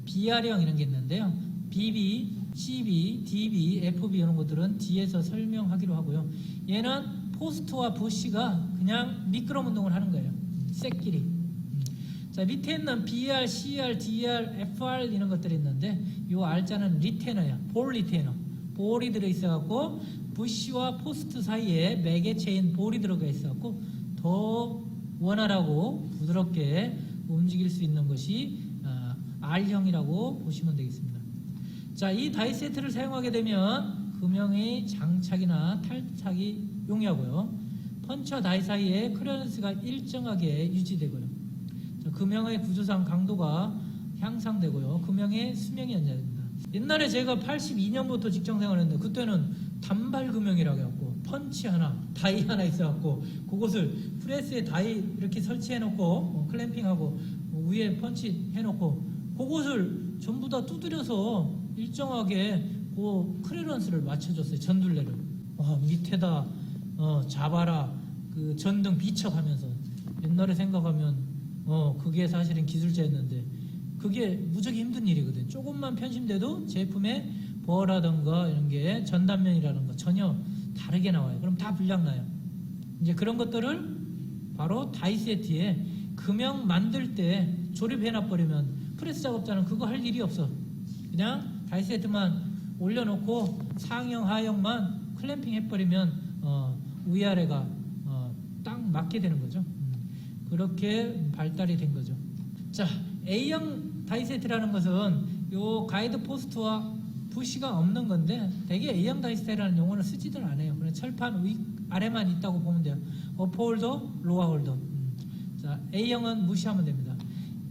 BR형 이런 게 있는데요. BB, CB, DB, FB 이런 것들은 뒤에서 설명하기로 하고요. 얘는 포스트와 부시가 그냥 미끄럼 운동을 하는 거예요. 셋끼리. 자, 밑에 있는 BR, CR, DR, FR 이런 것들이 있는데 요 R자는 리테너야. 볼 리테너. 볼이 들어있어갖고 부시와 포스트 사이에 매개체인 볼이 들어가 있어갖고 더 원활하고 부드럽게 움직일 수 있는 것이 R형이라고 보시면 되겠습니다. 자, 이 다이 세트를 사용하게 되면 금형의 장착이나 탈착이 용이하고요. 펀치와 다이 사이에 클리어런스가 일정하게 유지되고요. 자, 금형의 구조상 강도가 향상되고요. 금형의 수명이 연장됩니다. 옛날에 제가 82년부터 직장생활했는데 그때는 단발 금형이라고 해갖고 펀치 하나, 다이 하나 있어갖고 그것을 프레스에 다이 이렇게 설치해놓고 클램핑하고 위에 펀치 해놓고 그것을 전부 다 두드려서 일정하게 그 클리어런스를 맞춰줬어요. 전둘레를. 밑에다 잡아라 그 전등 비척하면서 옛날에 생각하면 그게 사실은 기술자였는데 그게 무지하게 힘든 일이거든. 조금만 편심돼도 제품의 보어라든가 이런 게 전단면이라는 거 전혀 다르게 나와요. 그럼 다 불량 나요. 이제 그런 것들을 바로 다이 세트에 금형 만들 때 조립해놔버리면 프레스 작업자는 그거 할 일이 없어. 그냥 다이 세트만 올려놓고 상형 하형만 클램핑 해버리면 위아래가 딱 맞게 되는 거죠. 그렇게 발달이 된 거죠. 자, A형 다이 세트라는 것은 요 가이드 포스트와 부시가 없는 건데 대개 A형 다이 세트라는 용어를 쓰지들 않아요. 그냥 철판 위 아래만 있다고 보면 돼요. 어퍼 홀더, 로어 홀더. 자, A형은 무시하면 됩니다.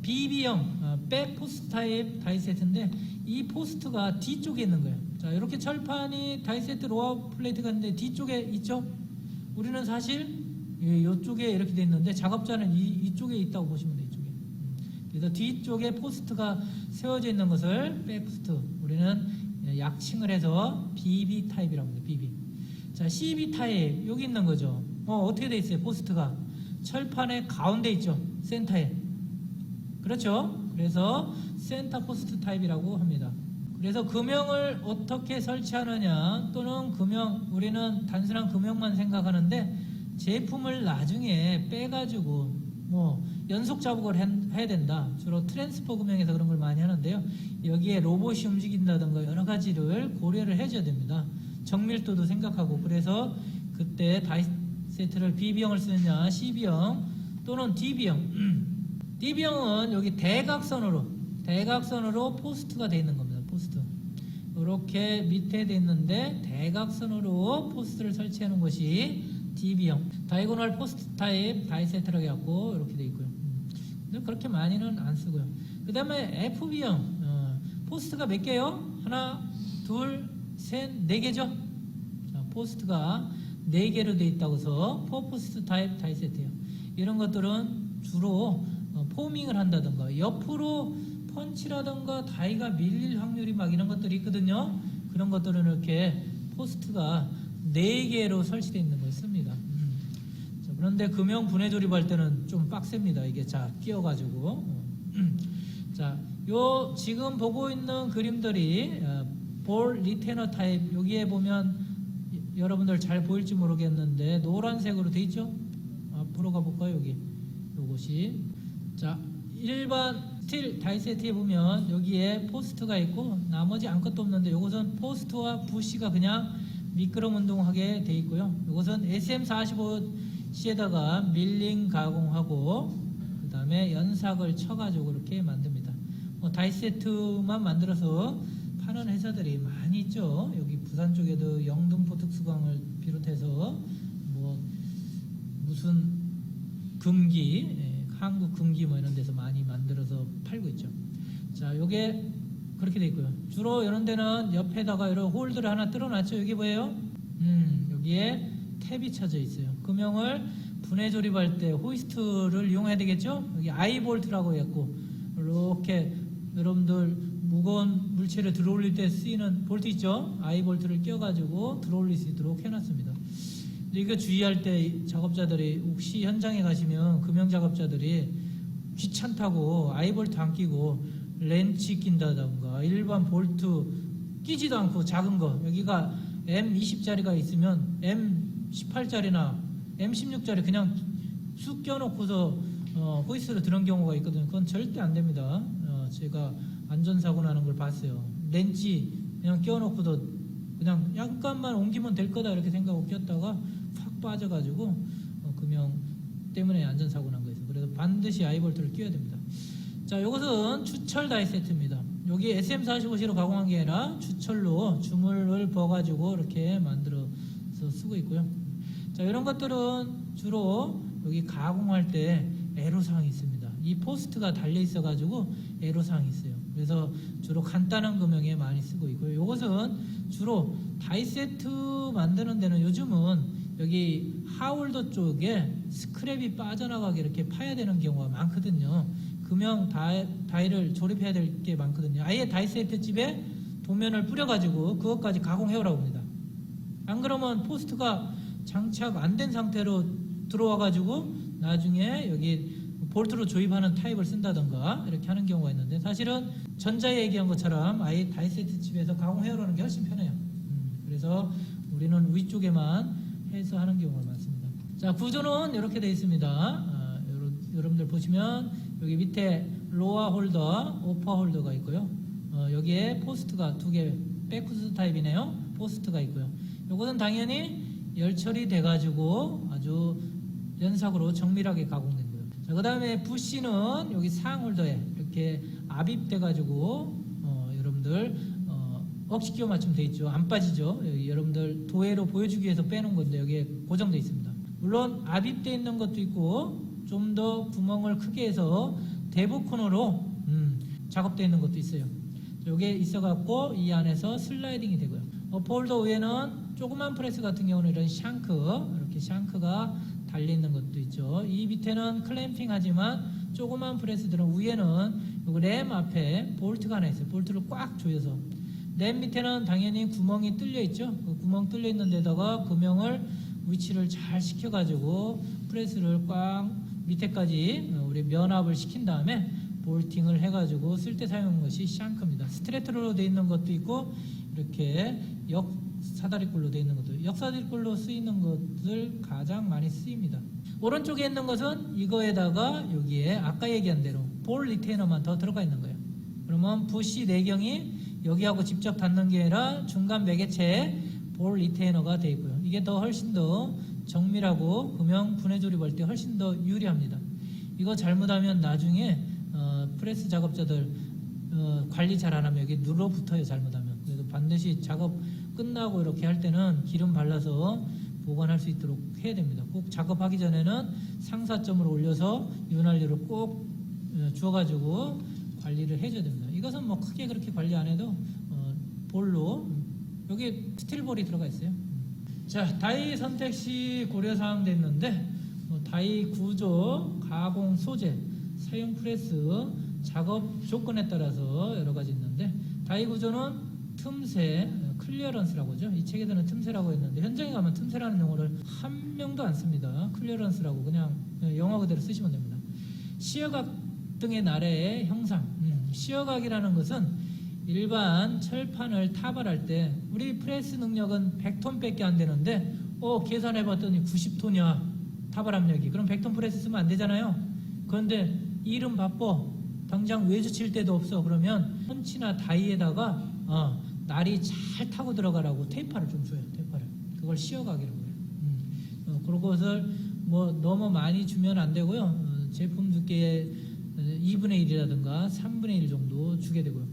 BB형 백 포스트 타입 다이 세트인데 이 포스트가 뒤쪽에 있는 거예요. 자, 이렇게 철판이 다이 세트 로어 플레이트가 있는데 뒤쪽에 있죠? 우리는 사실 이쪽에 이렇게 돼 있는데 작업자는 이쪽에 있다고 보시면 돼요. 이쪽에. 그래서 뒤쪽에 포스트가 세워져 있는 것을 백포스트, 우리는 약칭을 해서 BB 타입이라고 합니다. BB. 자, CB 타입 여기 있는 거죠. 어떻게 돼 있어요? 포스트가 철판의 가운데 있죠. 센터에. 그렇죠? 그래서 센터 포스트 타입이라고 합니다. 그래서 금형을 어떻게 설치하느냐, 또는 금형, 우리는 단순한 금형만 생각하는데 제품을 나중에 빼가지고 연속 작업을 해야 된다. 주로 트랜스퍼 금형에서 그런 걸 많이 하는데요. 여기에 로봇이 움직인다든가 여러 가지를 고려를 해줘야 됩니다. 정밀도도 생각하고. 그래서 그때 다이 세트를 BB형을 쓰느냐, CB형 또는 DB형. DB형은 여기 대각선으로 포스트가 되어 있는 겁니다. 포스트. 이렇게 밑에 되어 있는데 대각선으로 포스트를 설치해 놓은 것이 DB형. 다이고널 포스트 타입 다이 세트라고 해갖고 이렇게 되어 있고요. 근데 그렇게 많이는 안 쓰고요. 그 다음에 FB형. 포스트가 몇 개요? 하나, 둘, 셋, 네 개죠? 자, 포스트가 네 개로 되어 있다고 해서 포포스트 타입 다이 세트예요. 이런 것들은 주로 포밍을 한다든가 옆으로 펀치라든가 다이가 밀릴 확률이 막 이런 것들이 있거든요. 그런 것들은 이렇게 포스트가 4개로 설치되어 있는 걸 씁니다. 자, 그런데 금형 분해 조립할 때는 좀 빡셉니다. 이게 자 끼어가지고. 자, 요 지금 보고 있는 그림들이 볼 리테너 타입. 여기에 보면 여러분들 잘 보일지 모르겠는데 노란색으로 돼 있죠? 앞으로 가볼까요? 여기 요것이. 자, 일반 스틸 다이 세트에 보면 여기에 포스트가 있고 나머지 아무것도 없는데 이것은 포스트와 부시가 그냥 미끄럼 운동하게 돼 있고요. 이것은 SM45C에다가 밀링 가공하고 그 다음에 연삭을 쳐가지고 이렇게 만듭니다. 다이 세트만 만들어서 파는 회사들이 많이 있죠. 여기 부산 쪽에도 영등포 특수광을 비롯해서 무슨 금기, 한국 금기 이런 데서 많이 만들어서 팔고 있죠. 자, 요게 그렇게 돼 있고요. 주로 이런 데는 옆에다가 이런 홀드를 하나 뚫어놨죠. 여기 뭐예요? 여기에 탭이 쳐져 있어요. 금형을 분해 조립할 때 호이스트를 이용해야 되겠죠. 여기 아이볼트라고 했고 이렇게 여러분들 무거운 물체를 들어올릴 때 쓰이는 볼트 있죠? I 볼트를 껴가지고 들어올릴 수 있도록 해놨습니다. 근데 이거 주의할 때 작업자들이 혹시 현장에 가시면 금형 작업자들이 귀찮다고 I 볼트 안 끼고 렌치 낀다던가 일반 볼트 끼지도 않고 작은 거 여기가 M20짜리가 있으면 M18짜리나 M16짜리 그냥 쑥 껴놓고서 호이스로 드는 경우가 있거든요. 그건 절대 안 됩니다. 제가 안전사고 나는 걸 봤어요. 렌치 그냥 껴놓고도 그냥 약간만 옮기면 될 거다 이렇게 생각하고 꼈다가 확 빠져가지고 금형 때문에 안전사고 난 거예요. 그래서 반드시 아이볼트를 끼워야 됩니다. 자, 이것은 추철 다이 세트입니다. 여기 SM45C로 가공한 게 아니라 추철로 주물을 버가지고 이렇게 만들어서 쓰고 있고요. 자, 이런 것들은 주로 여기 가공할 때 애로사항이 있습니다. 이 포스트가 달려 있어가지고 애로사항이 있어요. 그래서 주로 간단한 금형에 많이 쓰고 있고요. 이것은 주로 다이 세트 만드는 데는 요즘은 여기 하울더 쪽에 스크랩이 빠져나가게 이렇게 파야 되는 경우가 많거든요. 금형 다이를 조립해야 될 게 많거든요. 아예 다이 세트 집에 도면을 뿌려가지고 그것까지 가공해오라고 합니다. 안 그러면 포스트가 장착 안 된 상태로 들어와가지고 나중에 여기 볼트로 조입하는 타입을 쓴다던가 이렇게 하는 경우가 있는데 사실은 전자에 얘기한 것처럼 아예 다이 세트 집에서 가공해오라는 게 훨씬 편해요. 그래서 우리는 위쪽에만 해서 하는 경우가 많습니다. 자, 구조는 이렇게 되어 있습니다. 여러분들 보시면 여기 밑에 로어 홀더, 오퍼 홀더가 있고요. 여기에 포스트가 두 개, 백후스 타입이네요. 포스트가 있고요. 이것은 당연히 열처리 돼가지고 아주 연삭으로 정밀하게 가공된 거예요. 자, 그 다음에 부시는 여기 상앙 홀더에 이렇게 압입돼가지고 여러분들 억지 끼워 맞추면 돼 있죠. 안 빠지죠. 여러분들 도해로 보여주기 위해서 빼놓은 건데 여기에 고정돼 있습니다. 물론 압입돼 있는 것도 있고 좀 더 구멍을 크게 해서 대부 코너로 작업되어 있는 것도 있어요. 이게 있어갖고 이 안에서 슬라이딩이 되고요. 폴더 위에는 조그만 프레스 같은 경우는 이런 샹크, 이렇게 샹크가 달려있는 것도 있죠. 이 밑에는 클램핑 하지만 조그만 프레스들은 위에는 램 앞에 볼트가 하나 있어요. 볼트를 꽉 조여서. 램 밑에는 당연히 구멍이 뚫려 있죠. 그 구멍 뚫려 있는 데다가 금형을 위치를 잘 시켜가지고 프레스를 꽉 밑에까지 우리 면압을 시킨 다음에 볼팅을 해가지고 쓸 때 사용한 것이 샹크입니다. 스트레트로 되어 있는 것도 있고 이렇게 역사다리꼴로 되어 있는 것도 역사다리꼴로 쓰이는 것들 가장 많이 쓰입니다. 오른쪽에 있는 것은 이거에다가 여기에 아까 얘기한 대로 볼 리테이너만 더 들어가 있는 거예요. 그러면 부시 내경이 여기하고 직접 닿는 게 아니라 중간 매개체에 볼 리테이너가 되어 있고요. 이게 더 훨씬 더 정밀하고 금형 분해 조립할 때 훨씬 더 유리합니다. 이거 잘못하면 나중에 프레스 작업자들 관리 잘 안 하면 여기 눌러붙어요. 잘못하면. 그래서 반드시 작업 끝나고 이렇게 할 때는 기름 발라서 보관할 수 있도록 해야 됩니다. 꼭 작업하기 전에는 상사점을 올려서 윤활유를 꼭 주어가지고 관리를 해줘야 됩니다. 이것은 뭐 크게 그렇게 관리 안 해도 볼로 여기 스틸볼이 들어가 있어요. 자, 다이 선택 시 고려사항 됐는데 다이 구조, 가공 소재, 사용 프레스, 작업 조건에 따라서 여러 가지 있는데 다이 구조는 틈새, 클리어런스라고 하죠. 이 책에서는 틈새라고 했는데 현장에 가면 틈새라는 용어를 한 명도 안 씁니다. 클리어런스라고 그냥 영어 그대로 쓰시면 됩니다. 시어각 등의 나래의 형상, 시어각이라는 것은 일반 철판을 타발할 때 우리 프레스 능력은 100톤밖에 안 되는데 계산해 봤더니 90톤이야 타발 압력이. 그럼 100톤 프레스 쓰면 안 되잖아요. 그런데 일은 바빠. 당장 외주 칠 데도 없어. 그러면 펀치나 다이에다가 날이 잘 타고 들어가라고 테이프를 좀 줘요. 테이프를. 그걸 시어각이라고 해요. 그런 것을 뭐 너무 많이 주면 안 되고요. 제품 두께의 2분의 1이라든가 3분의 1 정도 주게 되고요.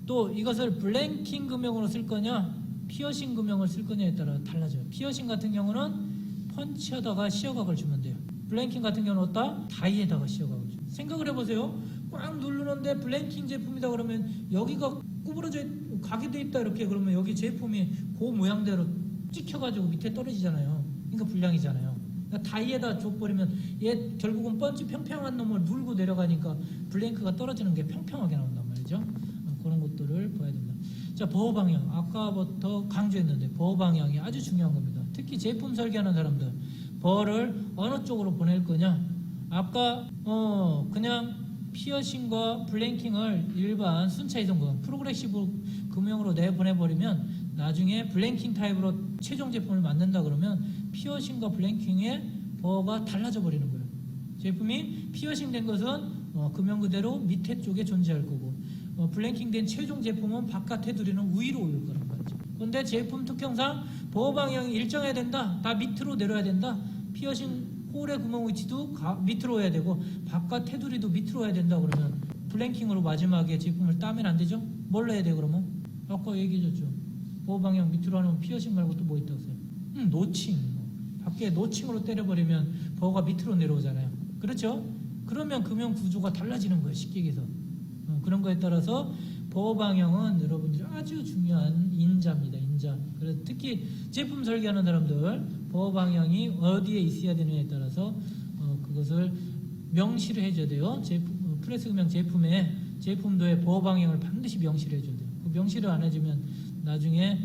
또 이것을 블랭킹 금형으로 쓸 거냐 피어싱 금형을 쓸 거냐에 따라 달라져요. 피어싱 같은 경우는 펀치에다가 시어각을 주면 돼요. 블랭킹 같은 경우는 어디다? 다이에다가 시어각을 줘요. 생각을 해보세요. 꽉 누르는데 블랭킹 제품이다 그러면 여기가 구부러져 가게 돼 있다 이렇게 그러면 여기 제품이 그 모양대로 찍혀가지고 밑에 떨어지잖아요. 그러니까 불량이잖아요. 그러니까 다이에다 줘버리면 얘 결국은 펀치 평평한 놈을 물고 내려가니까 블랭크가 떨어지는 게 평평하게 나온단 말이죠. 그런 것들을 봐야 됩니다. 자, 보호 방향. 아까부터 강조했는데 보호 방향이 아주 중요한 겁니다. 특히 제품 설계하는 사람들 버를 어느 쪽으로 보낼 거냐. 아까 그냥 피어싱과 블랭킹을 일반 순차 이동금 프로그레시브 금형으로 내보내버리면 나중에 블랭킹 타입으로 최종 제품을 만든다 그러면 피어싱과 블랭킹의 버가 달라져 버리는 거예요. 제품이 피어싱 된 것은 금형 그대로 밑에 쪽에 존재할 거고 블랭킹 된 최종 제품은 바깥 테두리는 위로 올 거란 말이죠. 그런데 제품 특성상 보호 방향이 일정해야 된다. 다 밑으로 내려야 된다. 피어싱 홀의 구멍 위치도 밑으로 해야 되고 바깥 테두리도 밑으로 해야 된다 그러면 블랭킹으로 마지막에 제품을 따면 안 되죠? 뭘 해야 돼 그러면? 아까 얘기해줬죠. 보호 방향 밑으로 하면 피어싱 말고 또 뭐 있다고 써요? 노칭. 밖에 노칭으로 때려버리면 버가 밑으로 내려오잖아요. 그렇죠? 그러면 금형 구조가 달라지는 거예요. 쉽게 얘기해서. 그런 거에 따라서 보호 방향은 여러분들이 아주 중요한 인자입니다. 인자. 그래서 특히 제품 설계하는 사람들 보호 방향이 어디에 있어야 되느냐에 따라서 그것을 명시를 해줘야 돼요. 프레스 금형 제품도의 보호 방향을 반드시 명시를 해줘야 돼요. 그 명시를 안 해주면 나중에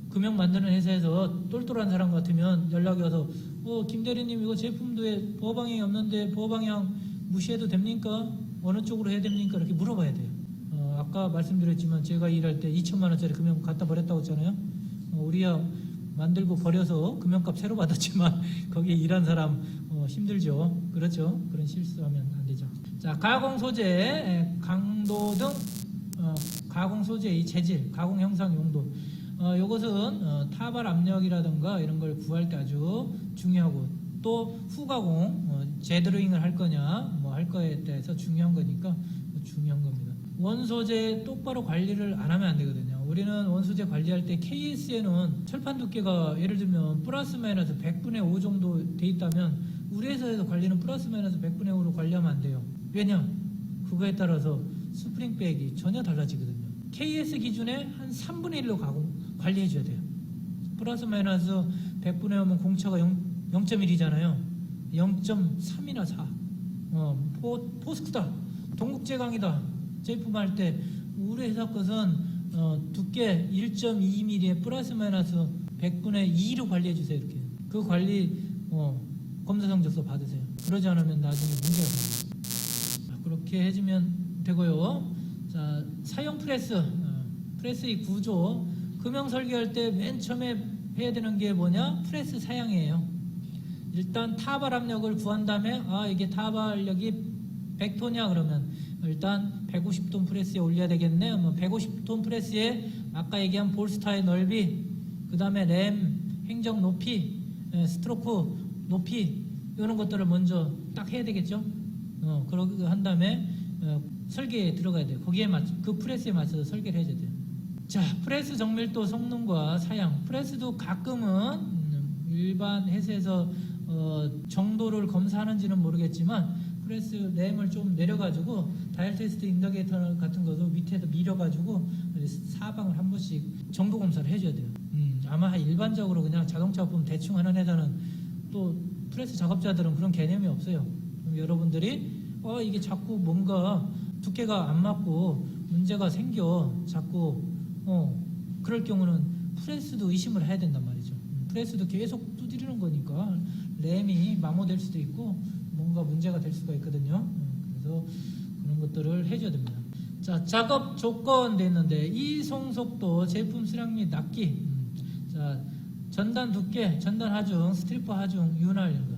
금형 만드는 회사에서 똘똘한 사람 같으면 연락이 와서 김 대리님 이거 제품도에 보호 방향이 없는데 보호 방향 무시해도 됩니까? 어느 쪽으로 해야 됩니까? 이렇게 물어봐야 돼요. 아까 말씀드렸지만 제가 일할 때 2천만 원짜리 금형 갖다 버렸다고 했잖아요. 우리야 만들고 버려서 금형값 새로 받았지만 거기에 일한 사람 힘들죠. 그렇죠? 그런 실수하면 안 되죠. 자, 가공 소재, 강도 등 가공 소재의 재질, 가공 형상 용도. 이것은 타발 압력이라든가 이런 걸 구할 때 아주 중요하고 또 후가공, 제드로잉을 할 거냐 뭐 할 거에 대해서 중요한 거니까 중요한 겁니다. 원소재 똑바로 관리를 안 하면 안 되거든요. 우리는 원소재 관리할 때 KS에는 철판 두께가 예를 들면 플러스 마이너스 100분의 5 정도 돼 있다면 우리 회사에서 관리는 플러스 마이너스 100분의 5로 관리하면 안 돼요. 왜냐? 그거에 따라서 스프링백이 전혀 달라지거든요. KS 기준에 한 3분의 1로 관리해 줘야 돼요. 플러스 마이너스 100분의 5면 공차가 0.1이잖아요. 0.3이나 4. 포스크다. 동국제강이다. 제품할 때 우리 회사 것은 두께 1.2mm에 플러스 마이너스 100분의 2로 관리해 주세요. 이렇게 그 관리 검사 성적서 받으세요. 그러지 않으면 나중에 문제가 생겨요. 그렇게 해주면 되고요. 자, 사용 프레스의 구조. 금형 설계할 때 맨 처음에 해야 되는 게 뭐냐? 프레스 사양이에요. 일단 타발 압력을 구한 다음에 이게 타발력이 100톤이야 그러면 일단 150톤 프레스에 올려야 되겠네. 150톤 프레스에 아까 얘기한 볼스타의 넓이, 그 다음에 램 행정 높이, 스트로크 높이 이런 것들을 먼저 딱 해야 되겠죠. 그러고 한 다음에 설계에 들어가야 돼요. 거기에 그 프레스에 맞춰서 설계를 해줘야 돼요. 자, 프레스 정밀도 성능과 사양. 프레스도 가끔은 일반 회사에서 정도를 검사하는지는 모르겠지만 프레스 램을 좀 내려가지고 다이얼 테스트 인더게이터 같은 것도 밑에서 밀어가지고 사방을 한 번씩 정도 검사를 해줘야 돼요. 아마 일반적으로 그냥 자동차 부품 대충 하는 회사는 또 프레스 작업자들은 그런 개념이 없어요. 그럼 여러분들이 이게 자꾸 뭔가 두께가 안 맞고 문제가 생겨 자꾸 그럴 경우는 프레스도 의심을 해야 된단 말이죠. 프레스도 계속 두드리는 거니까 램이 마모될 수도 있고 뭔가 문제가 될 수가 있거든요. 그래서 그런 것들을 해줘야 됩니다. 자, 작업 조건 됐는데 이송속도, 제품 수량 및 납기. 자, 전단 두께, 전단 하중, 스트리퍼 하중, 윤활 이런 거.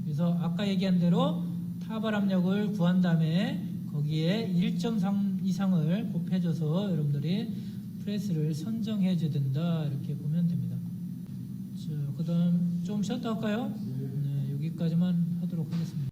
그래서 아까 얘기한 대로 타발 압력을 구한 다음에 거기에 1.3 이상을 곱해줘서 여러분들이 프레스를 선정해 줘야 된다. 이렇게 보면 됩니다. 자, 그 다음 좀 쉬었다 할까요? 네, 여기까지만 하도록 하겠습니다.